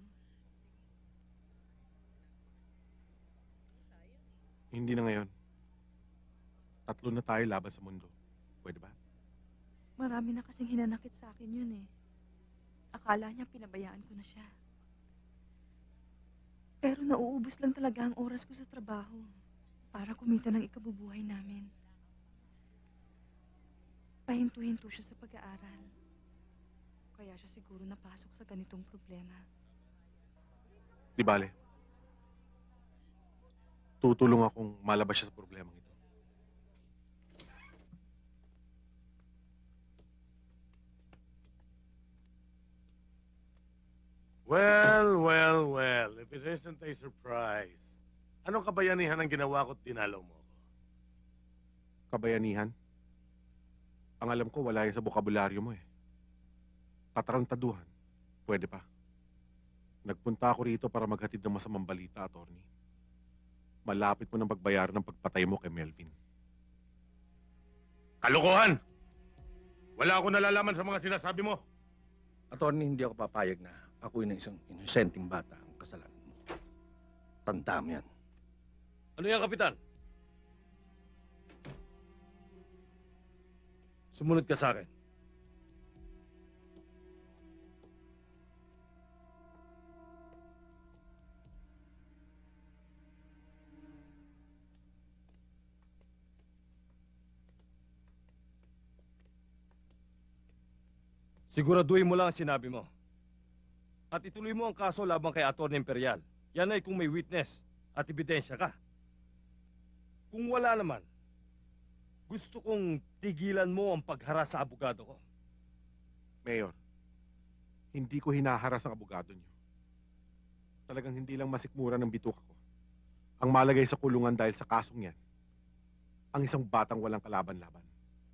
Hindi na ngayon. 3 na tayo laban sa mundo. Pwede ba? Marami na kasing hinanakit sa akin yun eh. Akala niya pinabayaan ko na siya. Pero nauubos lang talaga ang oras ko sa trabaho para kumita ng ikabubuhay namin. Pahinto-hinto siya sa pag-aaral. Kaya siya siguro napasok sa ganitong problema. Di bale. Tutulong akong malabas siya sa problemang ito. Well, if it isn't a surprise, anong kabayanihan ang ginawa ko't dinalaw mo ako? Kabayanihan? Ang alam ko, wala yan sa bokabularyo mo eh. Katarantaduhan, pwede pa. Nagpunta ako rito para maghatid ng masamang balita, attorney. Malapit mo nang pagbayaran ng pagpatay mo kay Melvin. Kalokohan! Wala akong nalalaman sa mga sinasabi mo. Attorney, hindi ako papayag na ako'y na isang inosenteng bata ang kasalanan mo. Tanda mo yan. Ano yan, Kapitan? Sumunod ka sa akin. Siguraduhin mo lang ang sinabi mo. At ituloy mo ang kaso labang kay Atty. Imperial. Yan ay kung may witness at ebidensya ka. Kung wala naman, gusto kong tigilan mo ang pagharas sa abogado ko. Mayor, hindi ko hinaharas ang abogado niyo. Talagang hindi lang masikmura ng bituka ko. Ang malagay sa kulungan dahil sa kasong yan, ang isang batang walang kalaban-laban.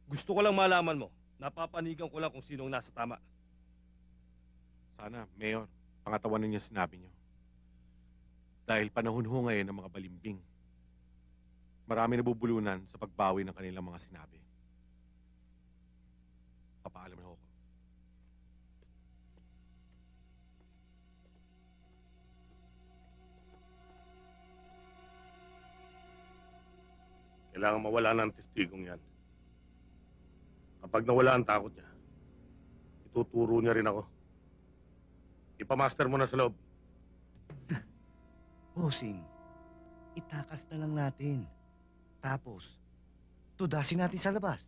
Gusto ko lang malaman mo, napapanigan ko lang kung sinong nasa tama. Sana, Mayor, pangatawanan niyo sinabi niyo. Dahil panahon ho ngayon ng mga balimbing. Marami nabubulunan sa pagbawi ng kanilang mga sinabi. Papaalam na ako. Kailangan mawala na ang testigong yan. Kapag nawala ang takot niya, ituturo niya rin ako. Ipamaster mo na sa loob. Bossing, itakas na lang natin. Tapos, tudasin natin sa labas.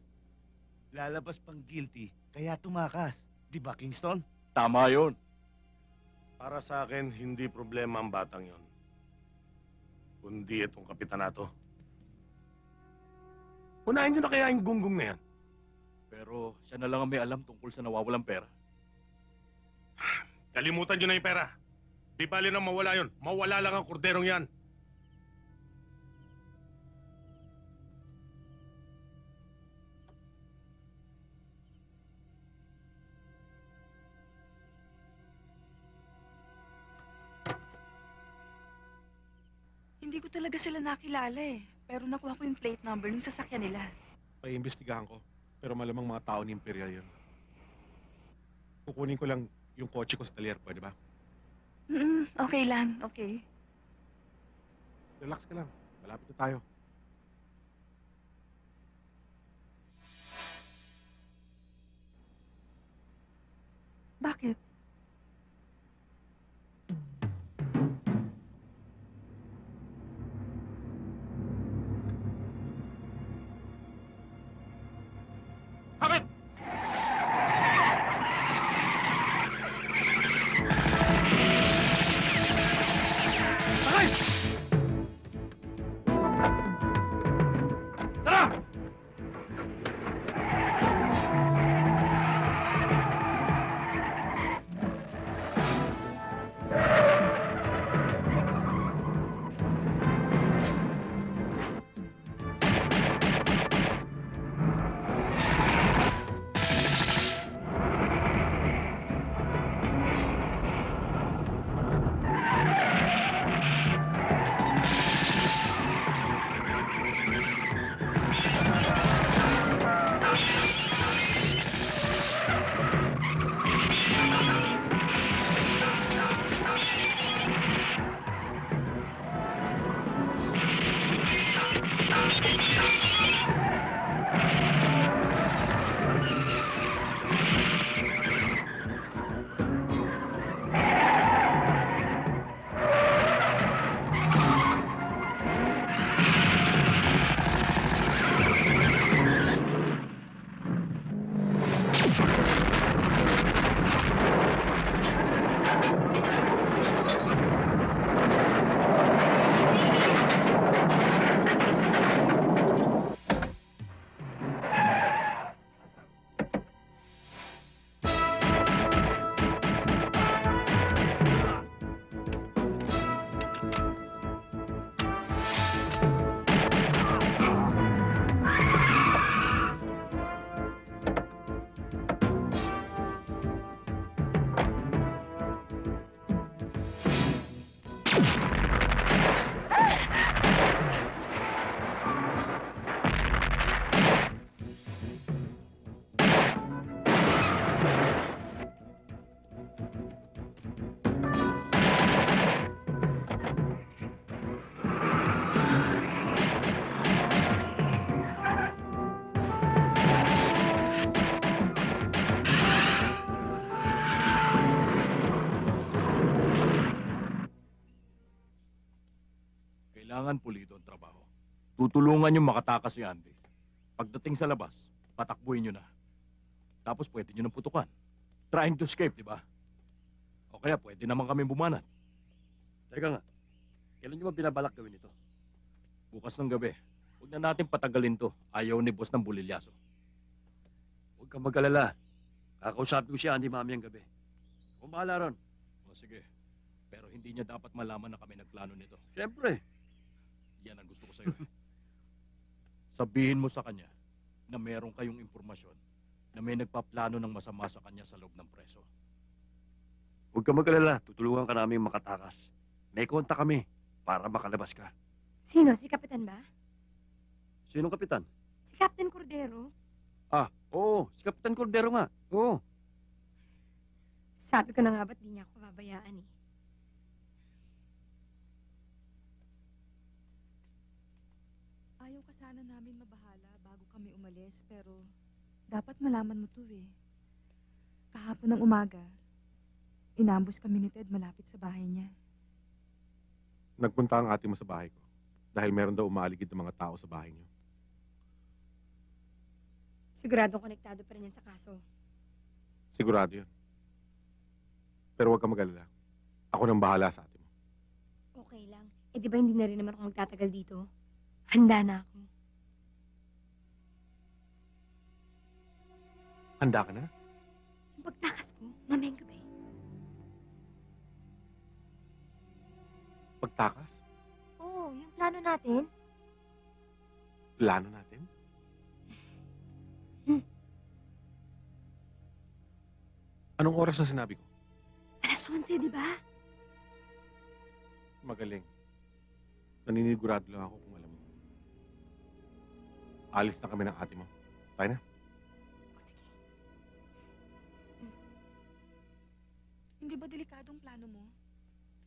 Lalabas pang guilty, kaya tumakas. Di ba, Kingston? Tama yun. Para sa akin, hindi problema ang batang yon. Kundi itong kapitanato. Unahin niyo na kaya yung gunggong na yan. Pero siya na lang ang may alam tungkol sa nawawalang pera. Kalimutan niyo na yung pera. Di bali na mawala yon. Mawala lang ang korderong yan. Hindi ko talaga sila nakilala eh. Pero nakuha ko yung plate number ng sasakyan nila. Paiimbestigahan ko. Pero malamang mga tao ni Imperial yun. Kukunin ko lang yung kotse ko sa talyer, pwede ba? Okay lang, okay. Relax ka lang. Malapit na tayo. Bakit? Kailangan pulido ang trabaho. Tutulungan yung makatakas si Andy. Pagdating sa labas, patakbuhin nyo na. Tapos pwede nyo nang putukan. Trying to escape, di ba? O kaya pwede naman kami bumanat. Teka nga, kailan nyo ba binabalak gawin ito? Bukas ng gabi. Huwag na natin patagalin to. Ayaw ni boss ng bulilyaso. Huwag kang mag-alala. Kakausapin ko si Andy mamayang gabi. Kung bahala ron. O sige. Pero hindi niya dapat malaman na kami nagplano nito. Siyempre. Yan ang gusto ko sa'yo. Sabihin mo sa kanya na meron kayong impormasyon na may nagpaplano ng masama sa kanya sa loob ng preso. Huwag kang mag-alala. Tutulungan ka namin makatakas. May kontak kami para makalabas ka. Sino? Si Kapitan ba? Sinong kapitan? Si Captain Cordero? Ah, oo. Si Kapitan Cordero nga. Oo. Sabi ko na nga ba't di niya ako babayaan eh. Ayaw ka sana namin mabahala bago kami umalis, pero dapat malaman mo to eh. Kahapon ng umaga, inambus kami ni Ted malapit sa bahay niya. Nagpunta ang ate mo sa bahay ko dahil meron daw umaaligid ng mga tao sa bahay niyo. Siguradong konektado pa rin yan sa kaso. Sigurado yun. Pero huwag ka mag-alala. Ako nang bahala sa ate mo. Okay lang. Eh di ba hindi na rin naman ako magtatagal dito? Handa na ako. Handa ka na? Yung pagtakas ko, mamayang gabi. Pagtakas? Oo, yung plano natin. Plano natin? Anong oras na sinabi ko? Alas 11, di ba? Magaling. Naninigurado lang ako kung alam mo. Alis na kami ng ate mo. Tayo na. O sige. Hindi ba delikadong plano mo?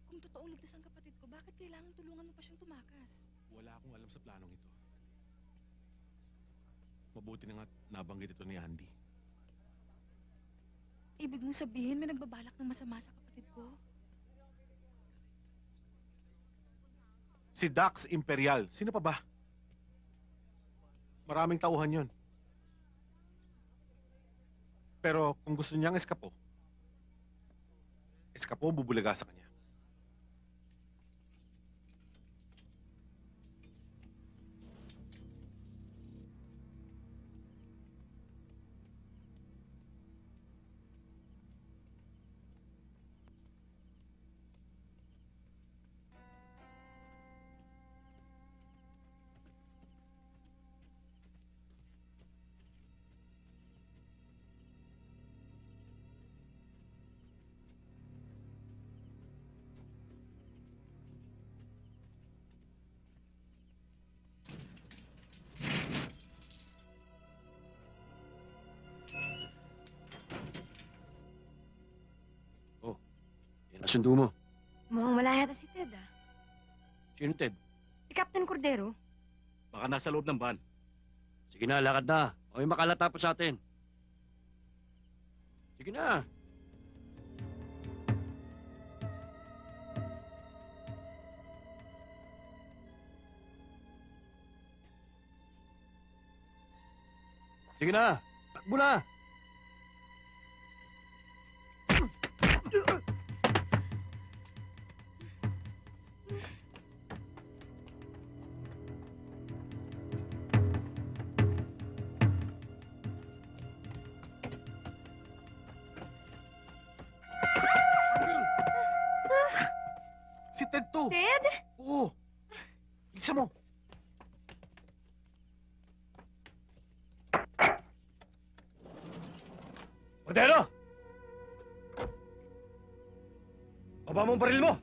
Kung totoong ligtas ang kapatid ko, bakit kailangan tulungan mo pa siyang tumakas? Wala akong alam sa planong ito. Mabuti na nga nabanggit ito ni Andy. Ibig mong sabihin may nagbabalak ng masama sa kapatid ko? Si Dax Imperial. Sino pa ba? Maraming tauhan yun. Pero kung gusto niyang eskapo, bubulaga sa kanya. Nasundo mo. Mukhang wala yata si Ted ah. Sino Ted? Si Captain Cordero. Baka nasa loob ng van. Sige na, lakad na. O may makalata pa sa atin. Sige na. Sige na. Takbo na. Si Ted to! Ted? Oo! Isa mo! Cordero! Baba mo ang baril mo!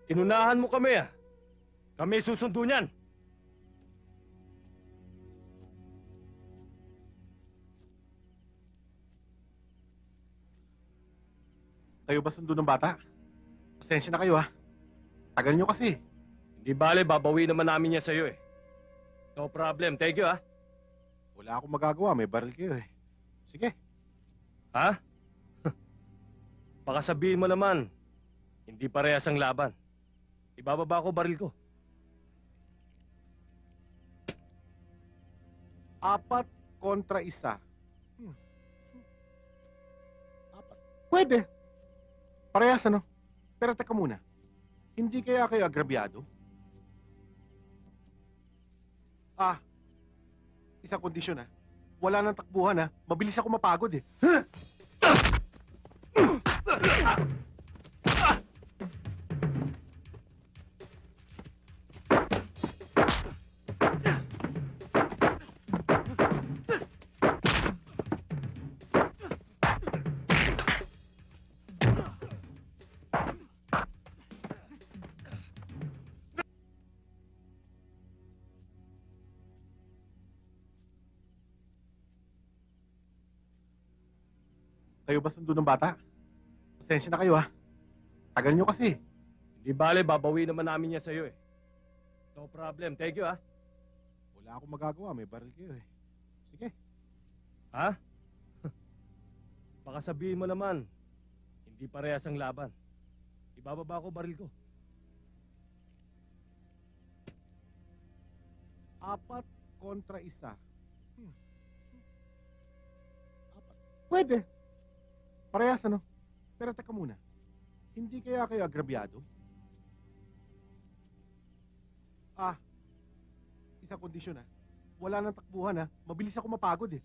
Tinunahan mo kami ah. Kami susundo niyan. Kayo ba sundo ng bata? Pasensya na kayo ha. Tagal nyo kasi. Hindi bale, babawi naman namin niya sa'yo eh. No problem. Thank you, ha? Wala akong magagawa, may baril kayo eh. Sige. Ha? Baka sabihin mo naman, hindi parehas ang laban. Ibababa ko baril ko. 4 kontra 1. 4. Pwede. Parehas ano? Pero teka muna. Hindi kaya kayo agrabyado? Isang kondisyon ha. Wala nang takbuhan ha. Mabilis ako mapagod eh. Kayo ba sundo ng bata? Pasensya na kayo ha. Tagal nyo kasi. Hindi bale, babawi naman namin yan sa'yo, eh. No problem. Thank you, ha? Wala akong magagawa, may baril kayo eh. Sige. Ha? Baka sabihin mo naman, hindi parehas ang laban. Ibababa ko baril ko. 4 kontra 1. 4. Pwede. Parehas ano? Pero teka muna. Hindi kaya kayo agrabyado? Isang kondisyon ha. Wala nang takbuhan ha. Mabilis ako mapagod eh.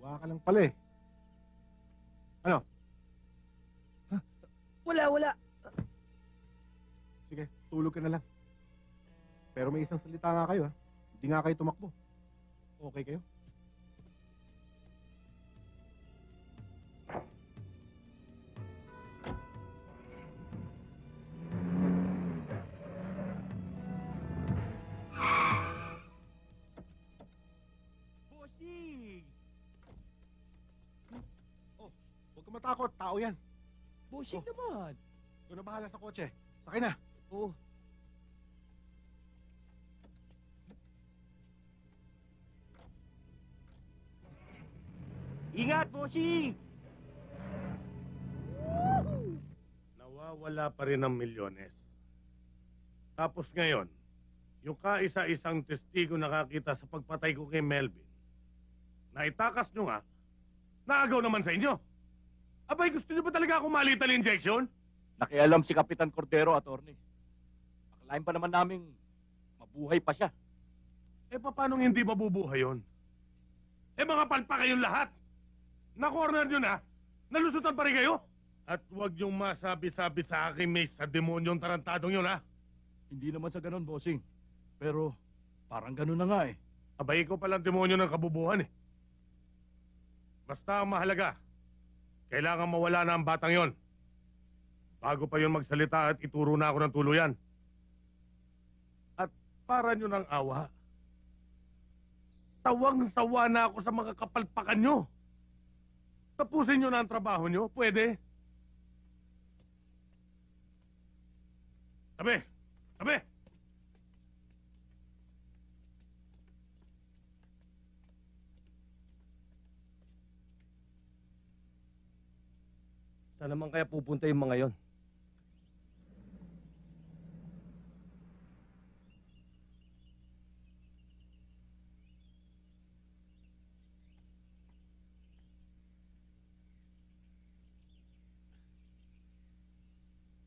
Kaliwa ka lang pala eh. Ano? Wala. Sige, tulog ka na lang. Pero may isang salita nga kayo ha. Hindi nga kayo tumakbo. Okay kayo? Bossing! Huwag ka matakot, tao yan. Bossing Oh. naman! Ikaw na bahala sa kotse. Sakay na. Oh. Ingat, bossing! Nawawala pa rin ang milyones. Tapos ngayon, yung kaisa-isang testigo nakakita sa pagpatay ko kay Melvin, na itakas nyo nga, naagaw naman sa inyo. Abay, gusto nyo ba talaga akong malitan injection? Nakialam si Kapitan Cordero, attorney. Akalain pa naman naming mabuhay pa siya. Eh, paano hindi mabubuhay yun? Eh, mga palpa kayong lahat. Na-corner nyo na, nalusutan pa rin kayo. At huwag yung masabi-sabi sa akin, may sa demonyong tarantadong yun, ha? Hindi naman sa ganun, bossing. Pero parang ganun na nga eh. Abay, ko palang demonyo ng kabubuhan, eh. Basta ang mahalaga, kailangan mawala na ang batang yon. Bago pa yon magsalita at ituro na ako ng tuluyan. At para nyo ng awa, sawang-sawa na ako sa mga kapalpakan nyo. Tapusin nyo na ang trabaho nyo, pwede? Tabi! Tabi! Saan naman kaya pupunta yung mga yon?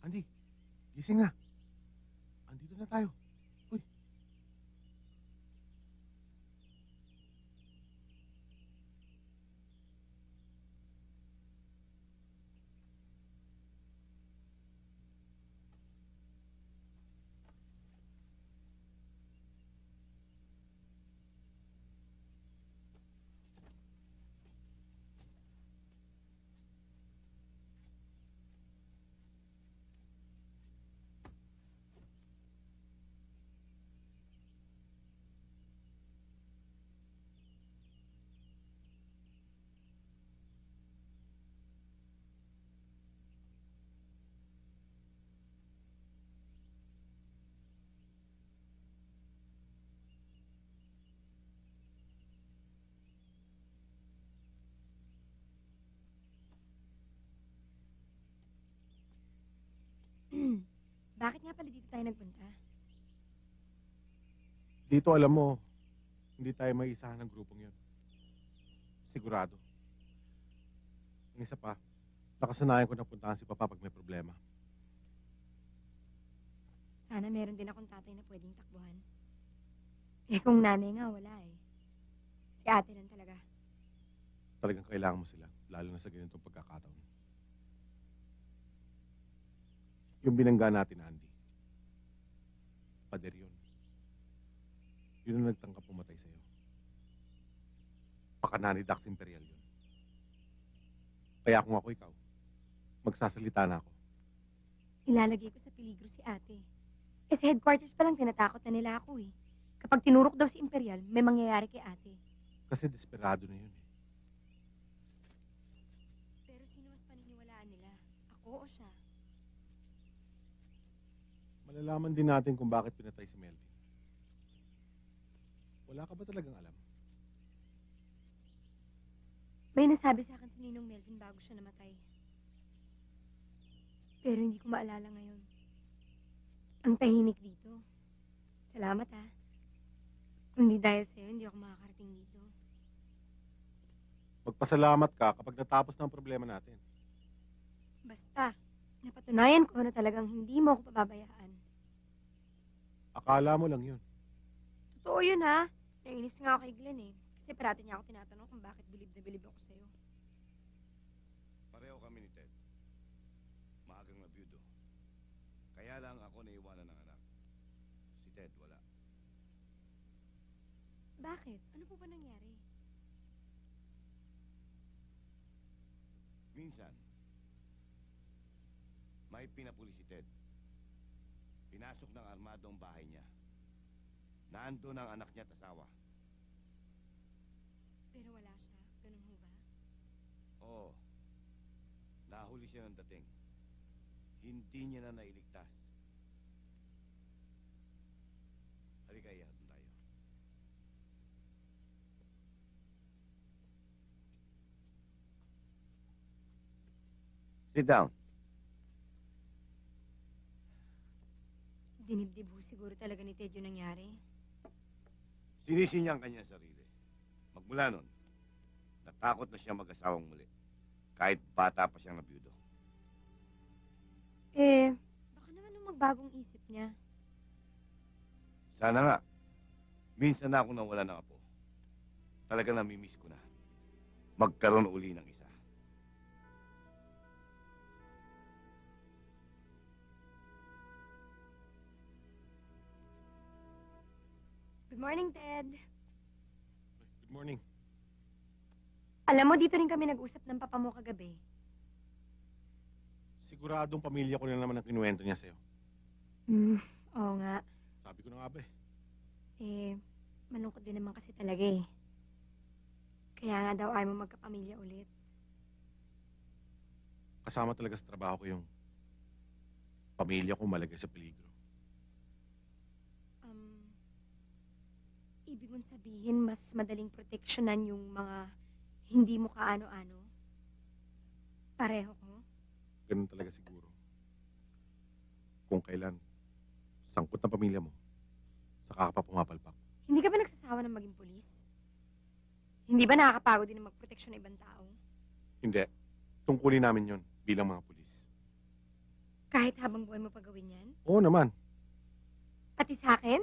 Andy, gising na. Andito na tayo. Uy. Bakit nga pala dito tayo nagpunta? Dito alam mo, hindi tayo may isahan ng grupong yun. Sigurado. Ang isa pa, nakasanayan ko na puntahan si Papa pag may problema. Sana meron din akong tatay na pwedeng takbuhan. Eh kung nanay nga, wala eh. Si ate lang talaga. Talagang kailangan mo sila, lalo na sa ganitong pagkakataon. Yung binangga natin, Andy. Pader yun. Yun ang nagtangkap pumatay sa'yo. Pakana ni Dax Imperial yun. Kaya kung ako ikaw, magsasalita na ako. Ilalagay ko sa peligro si ate. Eh sa headquarters pa lang tinatakot na nila ako eh. Kapag tinurok daw si Imperial, may mangyayari kay ate. Kasi desperado na yun eh. Pero sino mas paniniwalaan nila? Ako o siya? Malalaman din natin kung bakit pinatay si Melvin. Wala ka ba talagang alam? May nasabi sa akin si Ninong Melvin bago siya namatay. Pero hindi ko maalala ngayon. Ang tahimik dito. Salamat ah. Kung di dahil sa'yo, hindi ako makakarating dito. Magpasalamat ka kapag natapos na ang problema natin. Basta, napatunayan ko na talagang hindi mo ako pababayaan. Akala mo lang yun. Totoo yun ha. Nainis nga ako kay Glenn eh. Kasi parati niya ako tinatanong kung bakit bilib na bilib ako sa'yo. Pareho kami ni Ted. Maagang nabiyudo. Kaya lang ako naiwanan ng anak. Si Ted wala. Bakit? Ano po ba nangyari? Minsan, may pinapuli si Ted. Pinasok ng armado ang bahay niya. Naandun ang anak niya at asawa. Pero wala siya. Ganun ho ba? Oo. Nahuli siya ng dating. Hindi niya na nailigtas. Halika, ihatid tayo. Sit down. Dinibdib ho siguro talaga ni Ted yung nangyari. Sinisi niya ang kanyang sarili. Magmula nun, natakot na siya mag-asawang muli. Kahit bata pa siyang nabiyudo. Eh, baka naman nung magbagong isip niya. Sana nga. Minsan na ako nawala ng apo. Talaga namimiss ko na. Magkaroon uli ng isa. Good morning, Ted. Good morning. Alam mo, dito rin kami nag-usap ng papa mo kagabi. Siguradong pamilya ko na naman ang kinuwento niya sa'yo. Oo nga. Sabi ko na nga ba eh. Eh, malungkot din naman kasi talaga eh. Kaya nga daw ayaw mo magkapamilya ulit. Kasama talaga sa trabaho ko yung pamilya ko malagay sa peligro. Ibig mong sabihin, mas madaling proteksyonan yung mga hindi mo kaano-ano? Pareho ko? Ganun talaga siguro. Kung kailan, sangkot ng pamilya mo, saka ka pa pumapalpak. Hindi ka ba nagsasawa ng maging pulis? Hindi ba nakakapagod din ang magproteksyon ng ibang tao? Hindi. Tungkulin namin yon bilang mga pulis. Kahit habang buhay mo pagawin yan? Oo naman. Pati sa akin?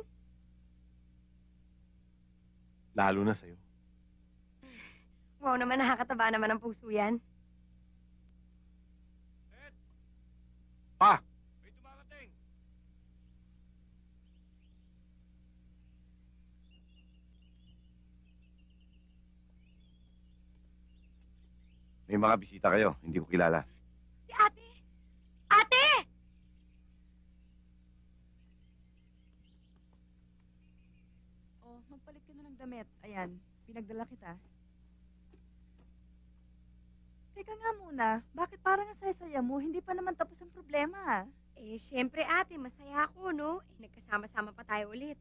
Lalo na sa'yo. Wow naman, nakakataba naman ang puso yan. Pa! May dumarating! May mga bisita kayo. Hindi ko kilala. Si ate! Ate! Oh, magpalit ka na ng damit. Ayan, pinagdala kita. Teka nga muna, bakit parang ang saya-saya mo? Hindi pa naman tapos ang problema. Eh, syempre ate, masaya ako, no? Eh, nagkasama-sama pa tayo ulit.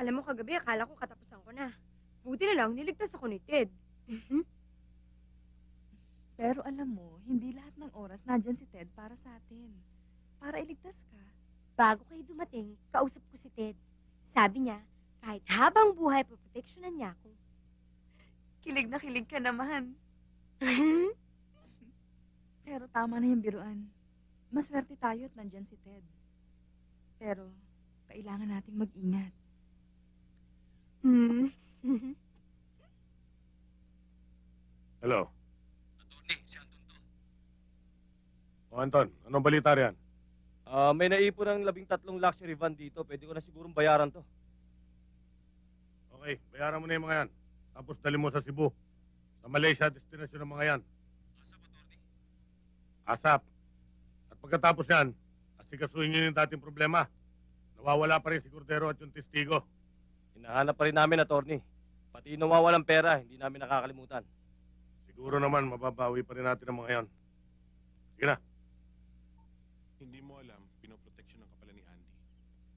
Alam mo, kagabi, akala ko katapusan ko na. Buti na lang, niligtas ako ni Ted. Pero alam mo, hindi lahat ng oras nandyan si Ted para sa atin. Para iligtas ka. Bago kayo dumating, kausap ko si Ted. Sabi niya, kahit habang buhay, poproteksyonan niya ako. Kilig na kilig ka naman. Pero tama na yung biruan. Maswerte tayo at nandyan si Ted. Pero, kailangan nating mag-ingat. Hello. Attorney, si Anton to. O Anton, anong balita riyan? May naipon ng 13 luxury van dito. Pwede ko na sigurong bayaran to. Okay, bayaran mo na yung mga yan. Tapos dali mo sa Cebu. Sa Malaysia, destinasyon ng mga yan. Asap, attorney. ASAP. At pagkatapos yan, asikasuhin nyo yung dating problema. Nawawala pa rin si Cordero at yung testigo. Hinahanap pa rin namin, attorney. Pati yung nawawalang pera, hindi namin nakakalimutan. Siguro naman, mababawi pa rin natin ang mga yan. Sige na. Hindi mo alam, pinoproteksyonan ka pala ni Andy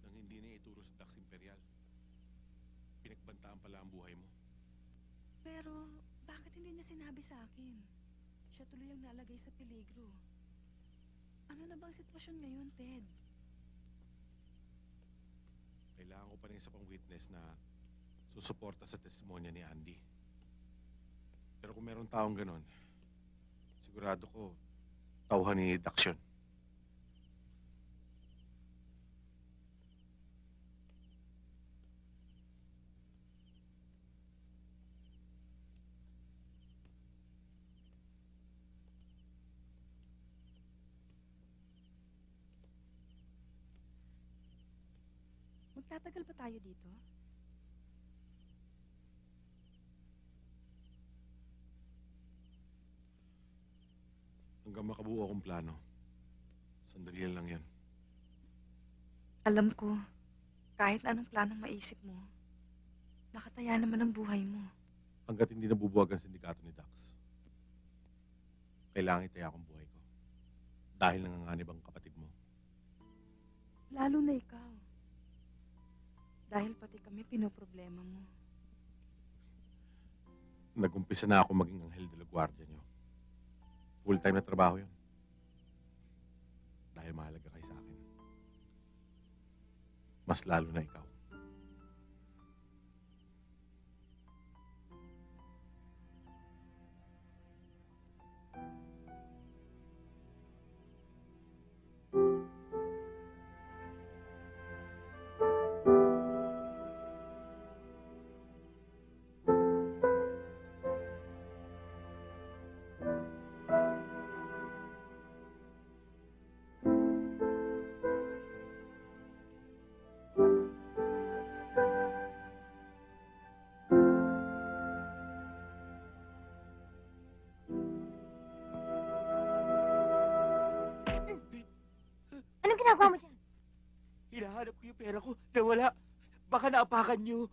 nang hindi niya ituro sa Dax Imperial. Pinagbantaan pala ang buhay mo. Pero, bakit hindi niya sinabi sa akin? Siya tuloy ang nalagay sa peligro. Ano na bang sitwasyon ngayon, Ted? Kailangan ko pa rin isa pang witness na susuporta sa testimonya ni Andy. Pero kung meron taong ganon, sigurado ko, tauhan ni Dax yun. Magtatagal pa tayo dito? Hanggang makabuo akong plano. Sandali lang yan. Alam ko, kahit anong planong maisip mo, nakataya naman ang buhay mo. Hanggat hindi nabubuwag ang sindikato ni Dax, kailangan itaya akong buhay ko. Dahil nanganganib ang kapatid mo. Lalo na ikaw. Dahil pati kami pinoproblema mo. Nag-umpisa na ako maging anghel de la guardia niyo. Full-time na trabaho yun. Dahil mahalaga kayo sa akin. Mas lalo na ikaw. Anong ginagawa mo dyan? Hinahanap ko yung pera ko. Nawala. Baka naapakan niyo.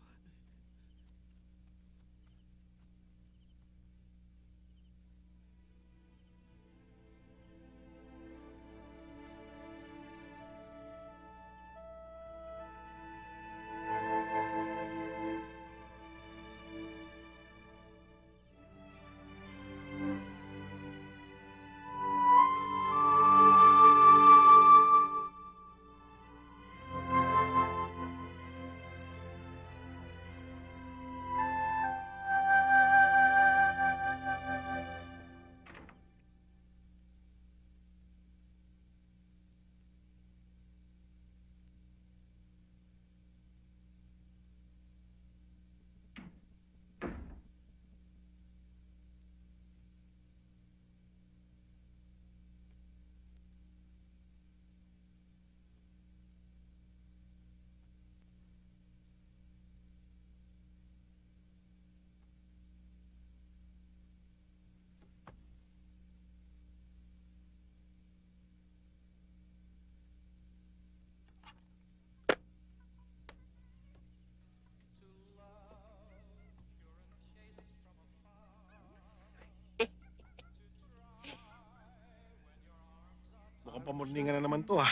Mukhang pamurningan na naman to, ah.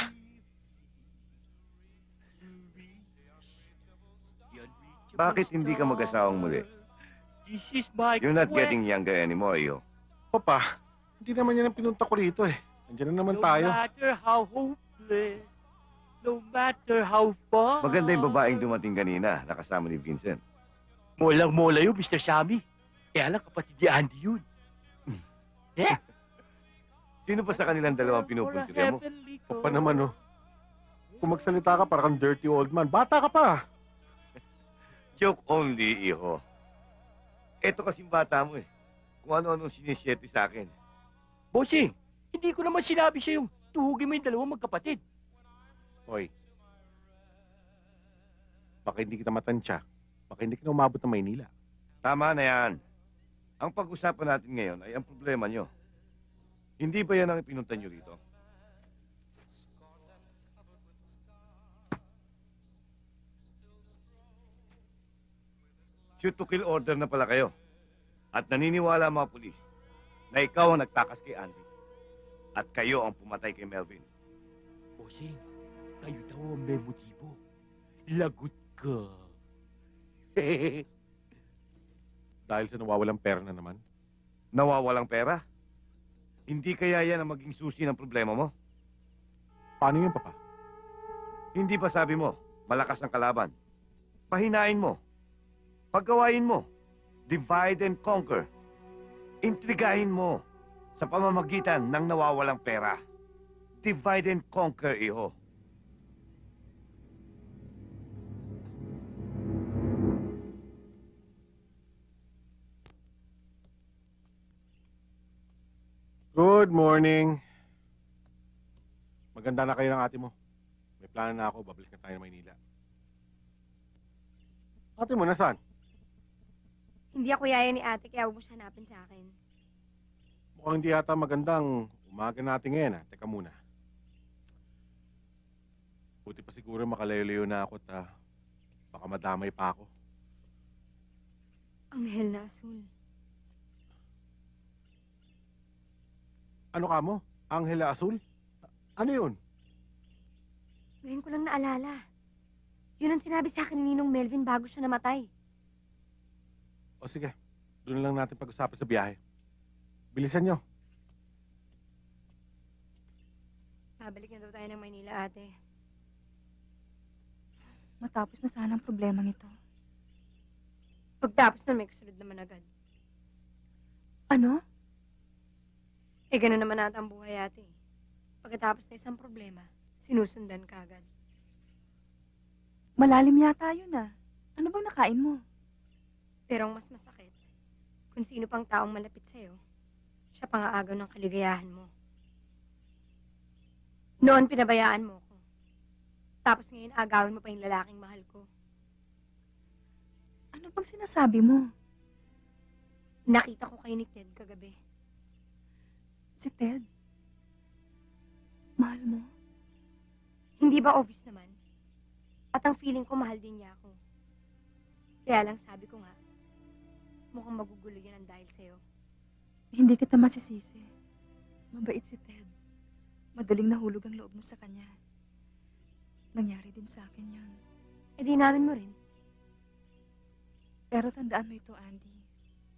Bakit hindi ka mag-asawang muli? This is my You're not quest. getting younger anymore, yo. Papa, hindi naman yan ang pinunta ko rito, eh. Nandiyan na naman No tayo. matter how hopeless, No matter how far. Maganda yung babaeng dumating kanina, nakasama ni Vincent. Molang-mola yun, Mr. Sammy. Kaya lang kapatid ni Andy yun. Eh? Sino pa sa kanilang dalawang pinupuntirya mo? O pa naman, oh. Kung magsalita ka, parang dirty old man. Bata ka pa. Joke only, iho. Eto kasing bata mo eh. Kung ano-anong sinisyete sa akin. Bossing, hindi ko naman sinabi siya yung tuhugin mo yung dalawang magkapatid. Hoy. Baka hindi kita matansya. Baka hindi ka na umabot ng Maynila. Tama na yan. Ang pag-usapan natin ngayon ay ang problema nyo. Hindi ba yan ang pinunta nyo rito? Shoot to kill order na pala kayo. At naniniwala ang mga pulis na ikaw ang nagtakas kay Andy. At kayo ang pumatay kay Melvin. Bossing, kayo daw ang may motibo. Lagot ka. Dahil sa nawawalang pera na naman. Nawawalang pera? Hindi kaya yan ang maging susi ng problema mo? Paano yun, Papa? Hindi ba sabi mo, malakas ang kalaban? Pahinain mo. Paggawain mo. Divide and conquer. Intrigahin mo sa pamamagitan ng nawawalang pera. Divide and conquer, iho. Good morning. Maganda na kayo ng ate mo. May plano na ako, babalik na tayo ng Maynila. Ate mo, nasaan? Hindi ako yaya ni ate, kaya huwag mo siya hanapin sa akin. Mukhang hindi yata magandang umaga natin ngayon, ha? Teka muna. Buti pa siguro makalayo-layo na ako at baka madamay pa ako. Anghel na asul. Ano ka mo? Anghela Azul? Ano yun? Ngayon ko lang naalala. Yun ang sinabi sa akin ni Ninong Melvin bago siya namatay. O sige, doon na lang natin pag-usapan sa biyahe. Bilisan nyo. Babalik na daw tayo ng Maynila, ate. Matapos na sana ang problemang ito. Pagtapos nun, may kasunod naman agad. Ano? Eh, gano'n naman ata ang buhay, ate. Pagkatapos na isang problema, sinusundan ka agad. Malalim yata yun ah. Ano bang nakain mo? Pero ang mas masakit, kung sino pang taong malapit sa'yo, siya pang aagaw ng kaligayahan mo. Noon pinabayaan mo ko. Tapos ngayon agawin mo pa yung lalaking mahal ko. Ano bang sinasabi mo? Nakita ko kay ni Ted kagabi. Si Ted? Mahal mo? Hindi ba obvious naman? At ang feeling ko mahal din niya ako. Kaya lang sabi ko nga, mukhang magugulo yan ang dahil sa'yo. Hindi kita masisisi. Mabait si Ted. Madaling nahulog ang loob mo sa kanya. Nangyari din sa akin yun. Eh di namin mo rin. Pero tandaan mo ito, Andy.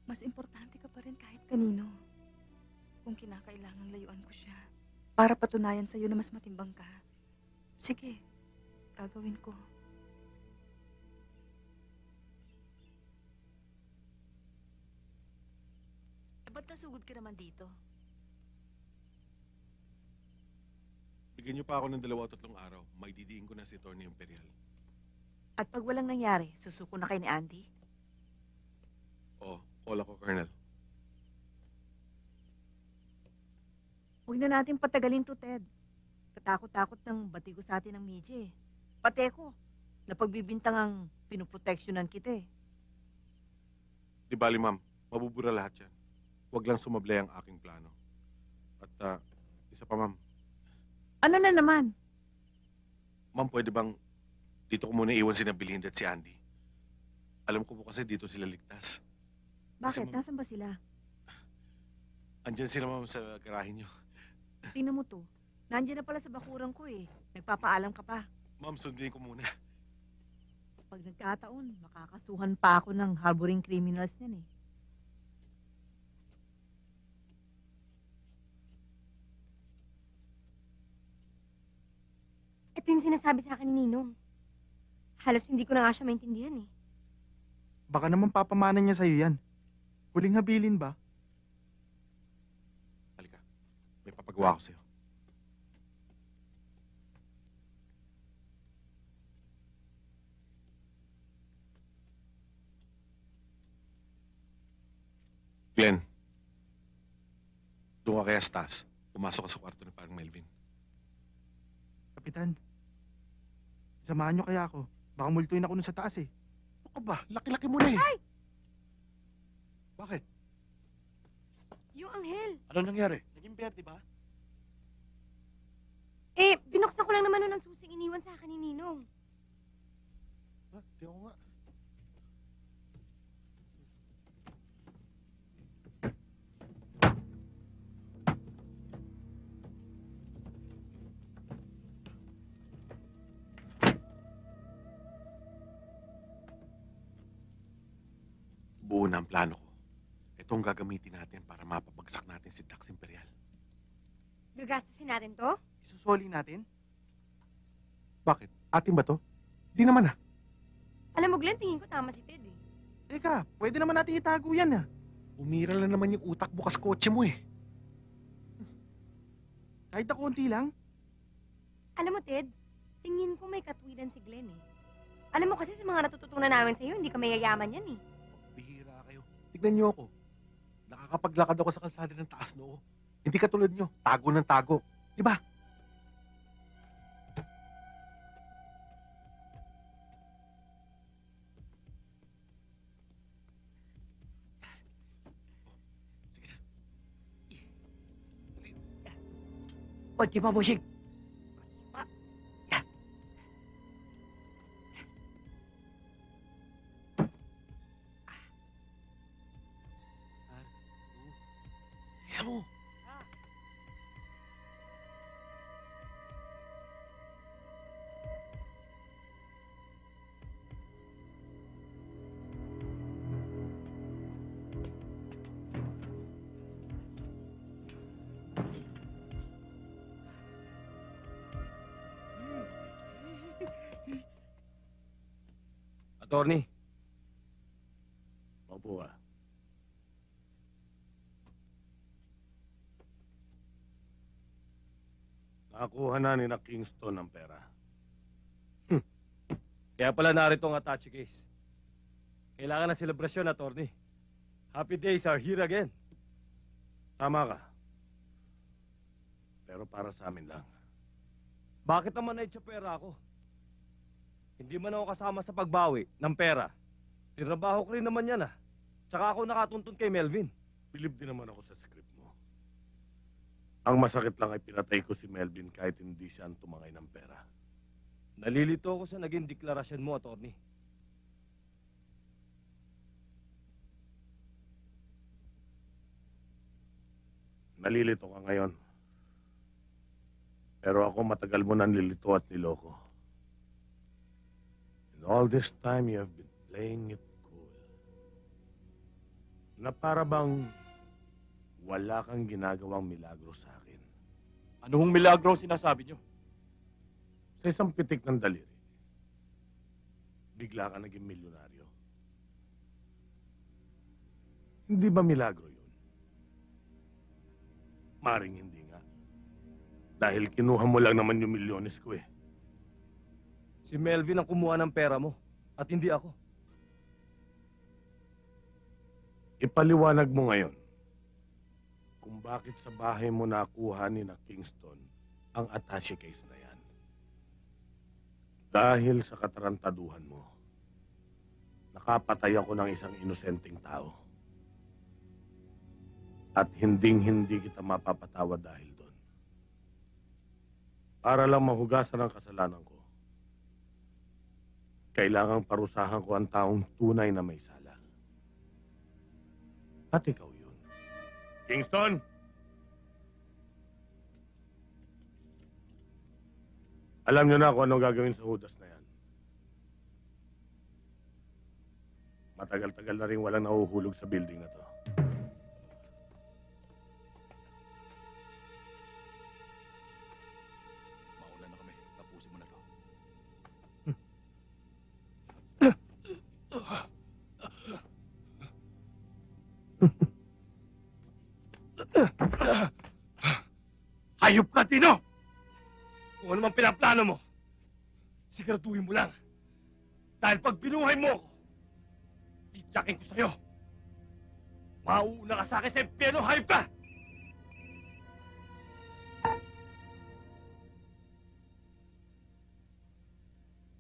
Mas importante ka pa rin kahit kanino. Kung kinakailangang layuan ko siya, para patunayan sa'yo na mas matimbang ka. Sige, gagawin ko. Ba't nasugod ka naman dito? Bigyan niyo pa ako ng 2 o 3 araw. Maididiin ko na si Tony Imperial. At pag walang nangyari, susuko na kay ni Andy? Oo, call ako, Colonel. Huwag na natin patagalin to, Ted. Katakot-takot ng batigo sa atin ng media eh. Pati ako, napagbibintang ang pinoproteksyonan kita eh. Di bali, ma'am. Mabubura lahat yan. Huwag lang sumablay ang aking plano. At isa pa, ma'am. Ano na naman? Ma'am, pwede bang dito ko muna iwan si Belinda at si Andy? Alam ko po kasi dito sila ligtas. Bakit? ma'am- Nasaan ba sila? Andyan sila, ma'am, sa garahe niyo. Tingnan mo to. Nandiyan na pala sa bakuran ko eh. Nagpapaalam ka pa. Ma'am, sundin ko muna. Pag nagkataon, makakasuhan pa ako ng harboring criminals niyan eh. Ito yung sinasabi sa akin ni Ninong. Halos hindi ko na nga siya maintindihan eh. Baka naman papamanan niya sa'yo yan. Huling habilin ba? Halika. May papagawa ko sa'yo. Glenn. Doon ka kaya sa taas. Pumasok ka sa kwarto ni parang Melvin. Kapitan, samahan niyo kaya ako. Baka multuin ako nun sa taas eh. Ano ka ba? Laki-laki mo na eh. Ay! Bakit? Yung anghel. Ano nangyari? Naging berde ba? Eh, binuksan ko lang naman nun ang susing iniwan sa akin ni Ninong. Ha? Tingnan ko nga. Buo na ang plano ko. Ito ang gagamitin natin para mapabagsak natin si Dax Imperial. Gagastusin natin to? Isusoli natin? Bakit? Atin ba to? Di naman ah. Alam mo, Glenn, tingin ko tama si Ted eh. Teka, pwede naman natin itago yan ah. Umira lang naman yung utak bukas kotse mo eh. Kahit na konti lang. Alam mo, Ted, tingin ko may katwiran si Glenn eh. Alam mo kasi sa mga natututunan namin sa'yo, hindi ka mayayaman yan eh. Bihira kayo. Tignan niyo ako. Nakakapaglakad ako sa kalsada ng taas noo. Hindi katulad niyo, tago ng tago. Di ba? Konti pa, bossing. Isa mo. Attorney, Maupo ka. Nakakuha na ni na Kingston ang pera. kaya pala narito ang attache case. Kailangan ng selebrasyon, attorney. Happy days are here again. Tama ka. Pero para sa amin lang. Bakit naman na pera ako? Hindi man ako kasama sa pagbawi ng pera. Tinabaho ko rin naman yan ah. Tsaka ako nakatuntun kay Melvin. Bilib din naman ako sa script mo. Ang masakit lang ay pinatay ko si Melvin kahit hindi siya ang tumangay ng pera. Nalilito ako sa naging deklarasyon mo, attorney. Nalilito ka ngayon. Pero ako matagal mo nang nilito at niloko. And all this time you have been playing it cool. Na para bang wala kang ginagawang milagro sa akin. Ano hong milagro ang sinasabi niyo? Sa isang pitik ng daliri, bigla ka naging milyonaryo. Hindi ba milagro yun? Maring hindi nga. Dahil kinuha mo lang naman yung milyones ko eh. Si Melvin ang kumuha ng pera mo at hindi ako. Ipaliwanag mo ngayon kung bakit sa bahay mo nakuha ni na Kingston ang attache case na yan. Dahil sa katarantaduhan mo, nakapatay ako ng isang inosenteng tao. At hinding-hindi kita mapapatawad dahil doon. Para lang mahugasan ang kasalanan ko, kailangang parusahan ko ang taong tunay na may sala. At ikaw yun. Kingston! Alam niyo na kung anong gagawin sa Judas na yan. Matagal-tagal na rin walang nahuhulog sa building na to. Mauna na kami. Tapusin mo na to. Hayop ka, Tino! Kung ano man pinaplano mo, siguraduhin mo lang. Dahil pag binuhay mo ako, tityakin ko sa'yo. Mauuna ka sa akin sa impyerno, hayop ka!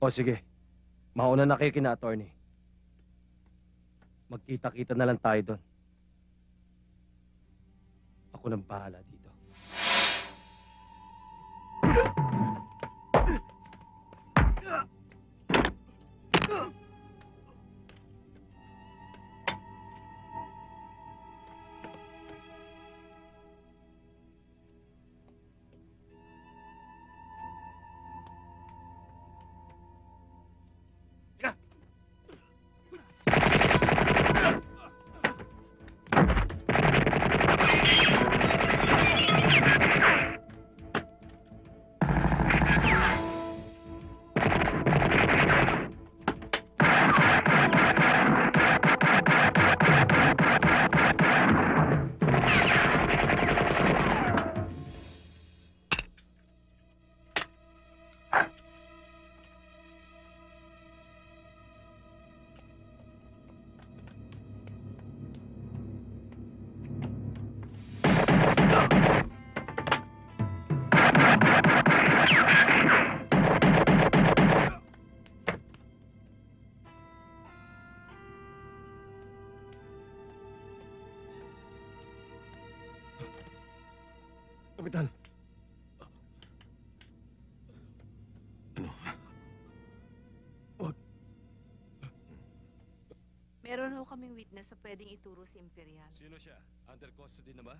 O sige, mauna na kayo kina attorney. Magkita-kita na lang tayo doon. Ako nang bahala dito. Kapitan. Meron ho kaming witness sa pwedeng ituro si Imperial. Sino siya? Under custody na ba?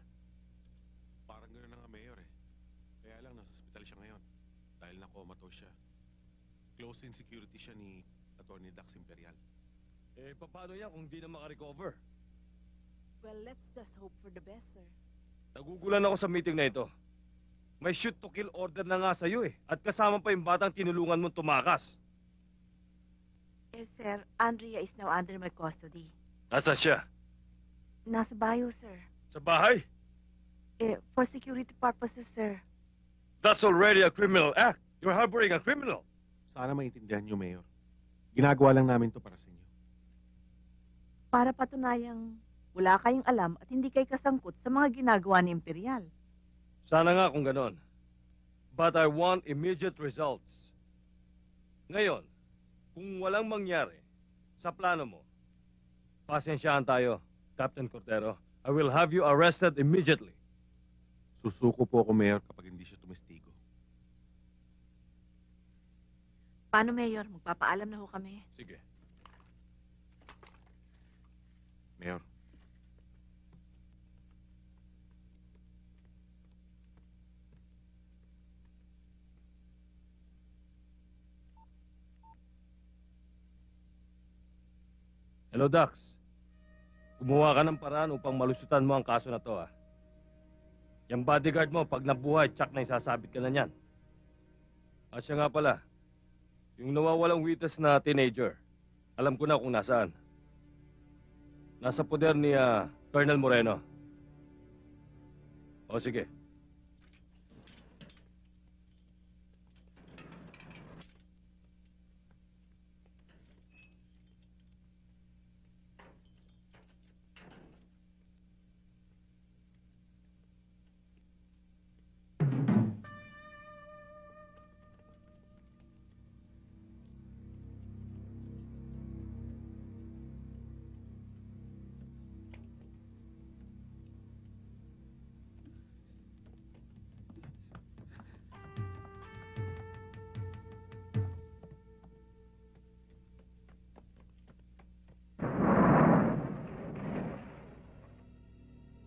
Parang gano'n na nga, Mayor eh. Kaya lang, nasa ospital siya ngayon. Dahil na-comatose siya. Close in security siya ni Attorney Dax Imperial. Eh, paano yan kung di na makarecover? Well, let's just hope for the best, sir. Nagugulan ako sa meeting na ito. May shoot to kill order na nga sa'yo eh. At kasama pa yung batang tinulungan mong tumakas. Yes, sir. Andrea is now under my custody. Nasaan siya? Nasa bayo, sir. Sa bahay? For security purposes, sir. That's already a criminal act. You're harboring a criminal. Sana maintindihan niyo, Mayor. Ginagawa lang namin to para sa inyo. Para patunayang wala kayong alam at hindi kayo kasangkot sa mga ginagawa ni Imperial. Sana nga kung ganon. But I want immediate results. Ngayon, kung walang mangyari sa plano mo, pasensyahan tayo, Captain Cordero. I will have you arrested immediately. Susuko po ako, Mayor, kapag hindi siya tumestigo. Paano, Mayor? Magpapaalam na ho kami. Sige. Mayor. Hello, Dax. Gumawa ka ng paraan upang malusutan mo ang kaso na to, ha? Yung bodyguard mo, pag nabuhay, tsak na isasabit ka na niyan. At siya nga pala, yung nawawalang witness na teenager, alam ko na kung nasaan. Nasa poder ni Colonel Moreno. O sige.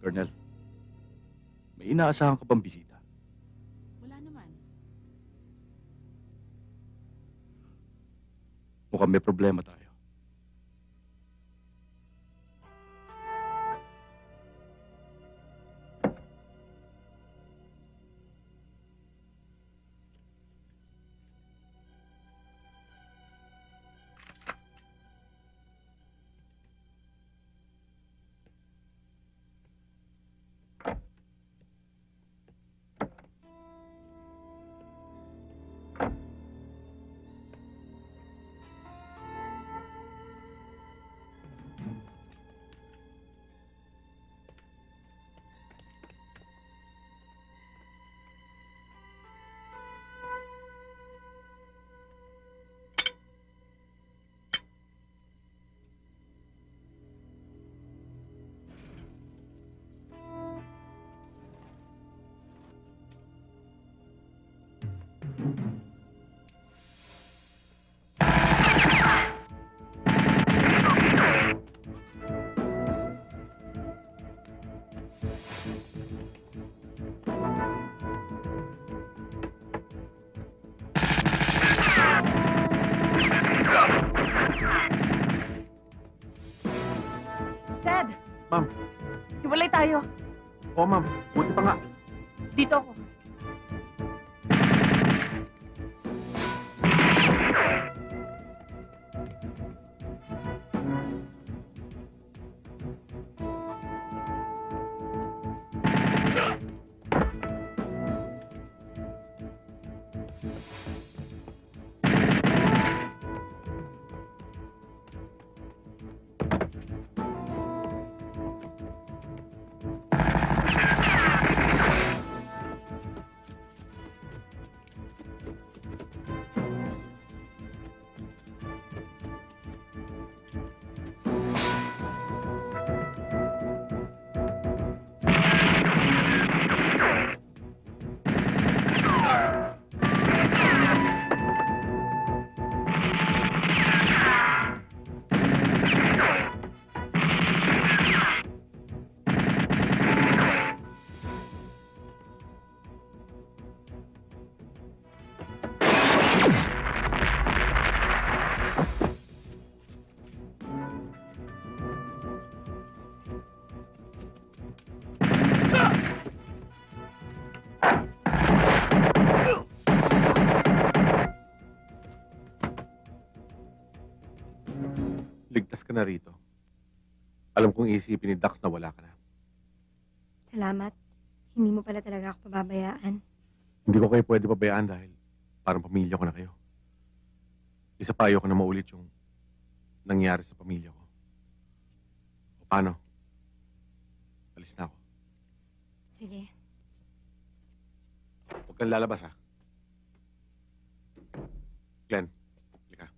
Colonel, may inaasahan ka bang bisita? Wala naman. Mukhang may problema tayo. Ted! Ma'am. Hiwalay tayo. Oo, ma'am. Buti pa nga. Dito ako. Ligtas ka na rito. Alam kong iisipin ni Dax na wala ka na. Salamat. Hindi mo pala talaga ako pababayaan. Hindi ko kayo pwede pabayaan dahil parang pamilya ko na kayo. Isa pa ayoko na maulit yung nangyari sa pamilya ko. O paano? Alis na ako. Sige. Huwag kang lalabas, ha? Glenn, halika.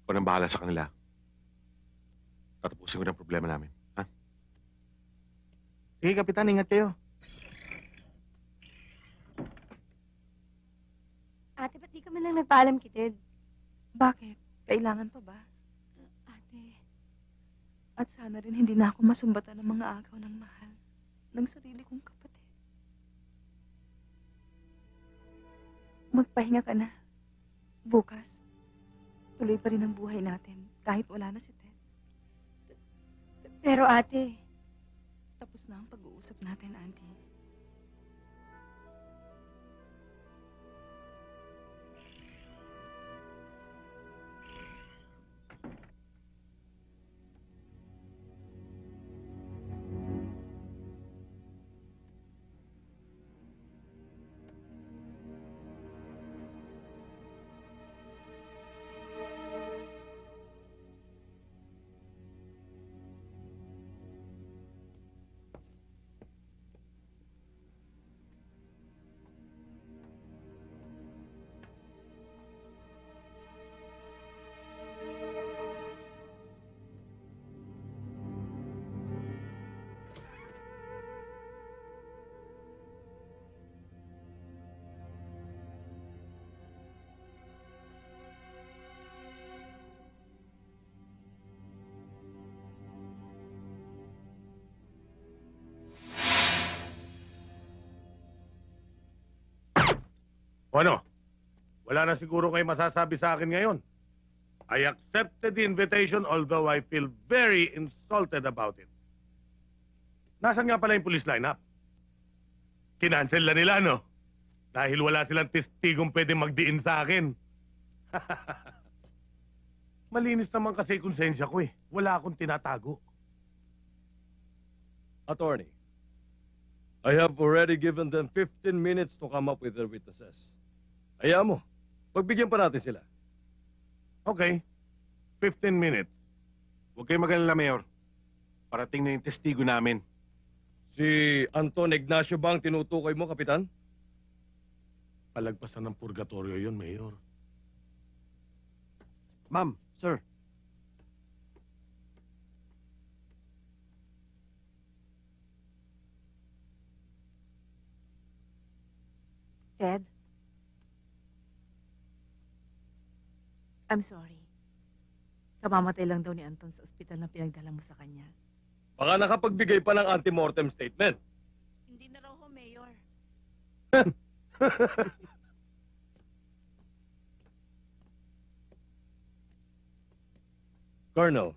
Ikaw nang bahala sa kanila. Tatapusin ko na ang problema namin, ha? Sige, Kapitan, ingat kayo. Ate, ba't di ka man lang nagpaalam kay Ted? Bakit? Kailangan pa ba? Ate, At sana rin hindi na ako masumbatan ng mga agaw ng mahal ng sarili kong kapatid. Magpahinga ka na. Bukas, tuloy pa rin ang buhay natin kahit wala na si Ted. pero ate, Tapos na ang pag-uusap natin, Auntie. O ano? Wala na siguro kayo masasabi sa akin ngayon. I accepted the invitation although I feel very insulted about it. Nasaan nga pala yung police lineup? Kinancel na nila, no? Dahil wala silang testigong pwede magdiin sa akin. Malinis naman kasi konsensya ko eh. Wala akong tinatago. Attorney, I have already given them 15 minutes to come up with their witnesses. Hayaan mo. Pagbigyan pa natin sila. Okay. 15 minutes. Huwag kayong mag-alala, Mayor. Parating na yung testigo namin. Si Anton Ignacio ba ang tinutukoy mo, Kapitan? Palagpasan ng purgatorio yun, Mayor. Ma'am, sir. Ted? I'm sorry. Kamamatay lang daw ni Anton sa ospital na pinagdala mo sa kanya. Baka nakapagbigay pa ng antemortem statement. Hindi na raw ho, Mayor. Colonel,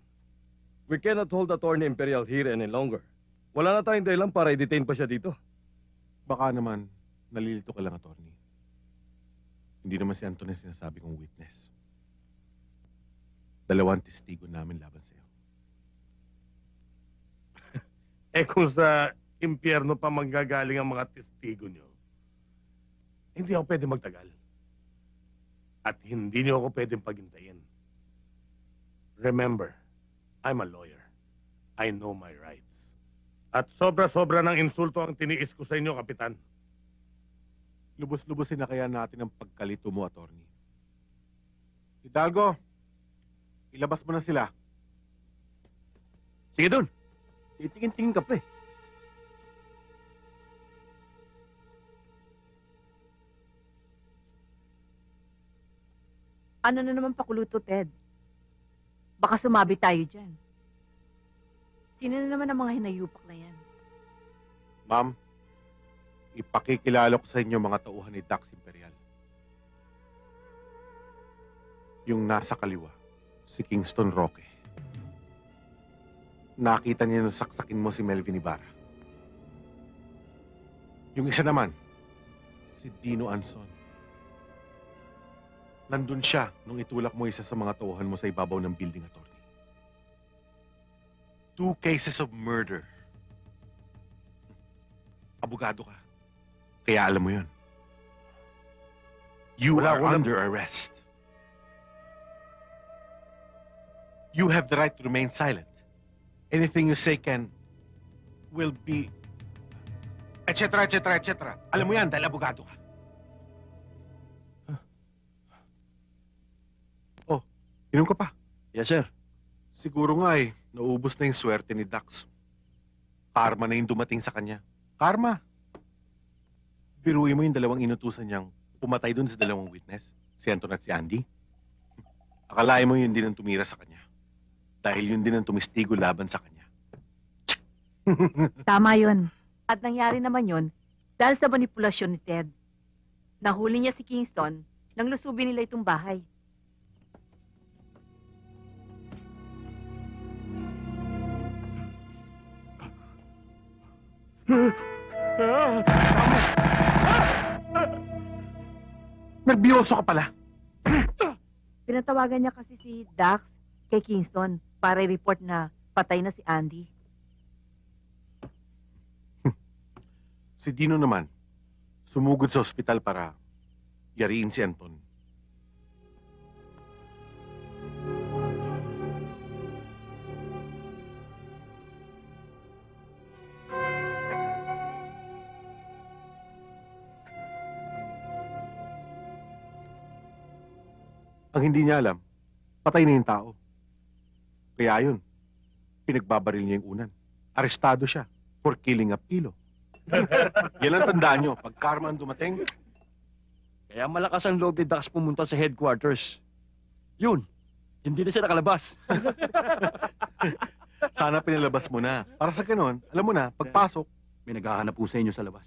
We cannot hold Attorney Imperial here any longer. Wala na tayong dahilan para i-detain pa siya dito. Baka naman, nalilito ka lang, attorney. Hindi naman si Anton ang sinasabi kong witness. Dalawang testigo namin laban sa'yo. Eh kung sa impyerno pa manggagaling ang mga testigo nyo, hindi ako pwede magtagal. At hindi nyo ako pwedeng paghintayin. Remember, I'm a lawyer. I know my rights. At sobra-sobra ng insulto ang tiniis ko sa inyo, Kapitan. Lubos-lubosin na kaya natin ang pagkalito mo, attorney. Hidalgo, ilabas mo na sila. Sige doon. Titingin-tingin ka pa eh. Ano na naman pakuluto, Ted? Baka sumabi tayo dyan. Sino na naman ang mga hinayupak na yan? Ma'am, ipakikilala ko sa inyo mga tauhan ni Dax Imperial. Yung nasa kaliwa, si Kingston Roque. Nakita niya nung saksakin mo si Melvin Ibarra. Yung isa naman, si Dino Anson. Nandun siya nung itulak mo isa sa mga tauhan mo sa ibabaw ng building, attorney. 2 cases of murder. Abogado ka. Kaya alam mo yun. You Wala are ko alam. under arrest. You have the right to remain silent. Anything you say will be etc. etc. etc. Alam mo yan dahil abogado ka. Oh, inom ka pa. Yes, sir. Siguro nga naubos na yung swerte ni Dax. Karma na yung dumating sa kanya. Karma. Biruin mo yung dalawang inutusan niyang pumatay dun sa dalawang witness, si Anton at si Andy. Akalain mo yun din ang tumira sa kanya. Dahil yun din ang tumistigo laban sa kanya. Tama yun. At nangyari naman yun dahil sa manipulasyon ni Ted. Nahuli niya si Kingston nang lusubin nila itong bahay. Nagbiyoso ka pala. Pinatawagan niya kasi si Dax kay Kingston para i-report na patay na si Andy. Si Dino naman, sumugod sa ospital para yariin si Anton. Ang hindi niya alam, patay na yung tao. Kaya yun, pinagbabaril niya yung unan. Arestado siya for killing a pilo. Yan ang tandaan nyo. Pag karma ang dumating, Kaya malakas ang loob ni Dax pumunta sa headquarters. Yun. Hindi na siya nakalabas. sana pinalabas mo na. Para sa ganun, alam mo na, pagpasok, May naghahanap po sa inyo sa labas.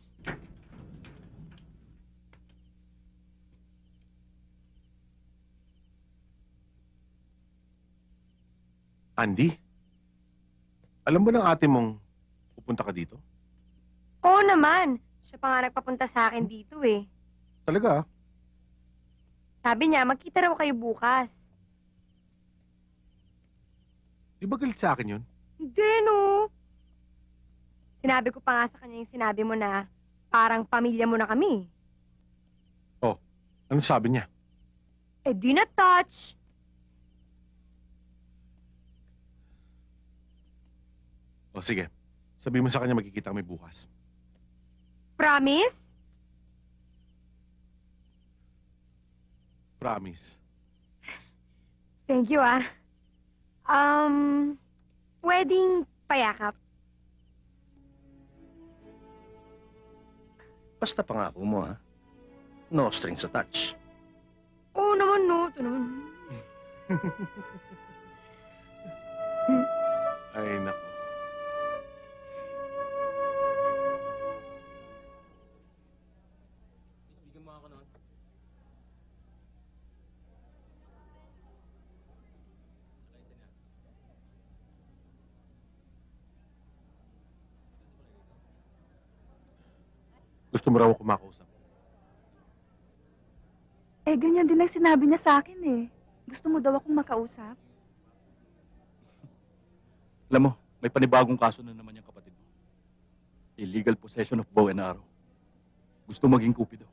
Andy, alam mo ng ate mong pupunta ka dito? Oo naman. Siya pa nga nagpapunta sa akin dito eh. Talaga? Sabi niya, magkita raw kayo bukas. Di ba galit sa akin yun? Hindi, no. Sinabi ko pa nga sa kanya yung sinabi mo na parang pamilya mo na kami. Ano sabi niya? Eh, di na touch. O sige, sabi mo sa kanya magkikita kami bukas. Promise? Promise. Thank you, ah. Wedding payakap. Basta pangako mo, ha? No strings attached. Oo naman, no. Ito naman. Ay, nako. Bigyan mo ako noon. Gusto mo raw ako makausap? Eh, ganyan din ang sinabi niya sa akin eh. Gusto mo daw akong makausap? Alam mo, may panibagong kaso na naman yung kapatid mo. Illegal possession of bow and arrow. Gusto maging kupido.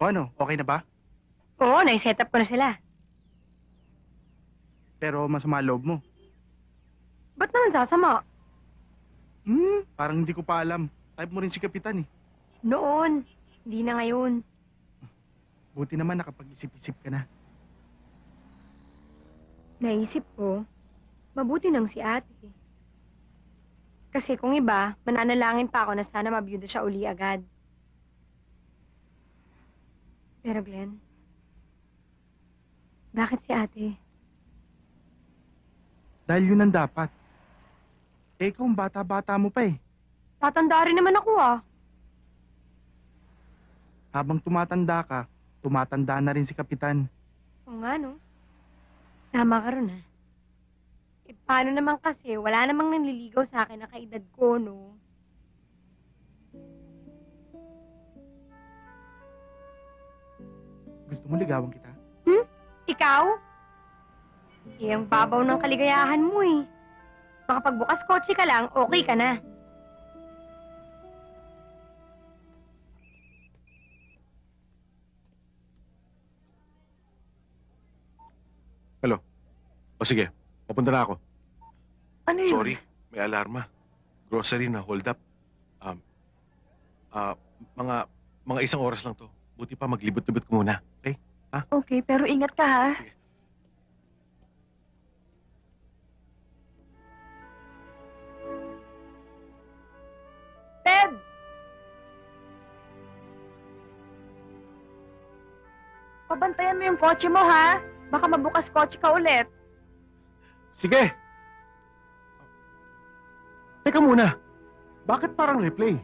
O ano, okay na ba? Oo, nai-set up ko na sila. Pero masama loob mo. Ba't naman sasama? Parang hindi ko pa alam. Type mo rin si Kapitan eh. Noon. Hindi na ngayon. Buti naman nakapag-isip-isip ka na. Naisip ko, mabuti nang si ate. Kasi kung iba, mananalangin pa ako na sana mabiyuda siya uli agad. Pero Glenn, bakit si ate? Dahil yun ang dapat. Eh, kung bata-bata mo pa eh. Tatanda rin naman ako ah. Habang tumatanda ka, tumatanda na rin si Kapitan. Oo nga no. Tama ka ron ah. Eh paano naman kasi, wala namang nanliligaw sa akin na kaedad ko no. Gusto mo ligawan kita? Ikaw? Eh, ang babaw ng kaligayahan mo eh. Makapagbukas kotse ka lang, okay ka na. O sige, papunta na ako. Ano yun? Sorry, may alarma. Grocery na hold up. Mga isang oras lang to. Buti pa maglibot-libot ko muna. Okay? Okay, pero ingat ka ha. Sige. Ted! Pabantayan mo yung kotse mo ha. Baka mabukas kotse ka ulit. Sige! Teka muna. Bakit parang replay?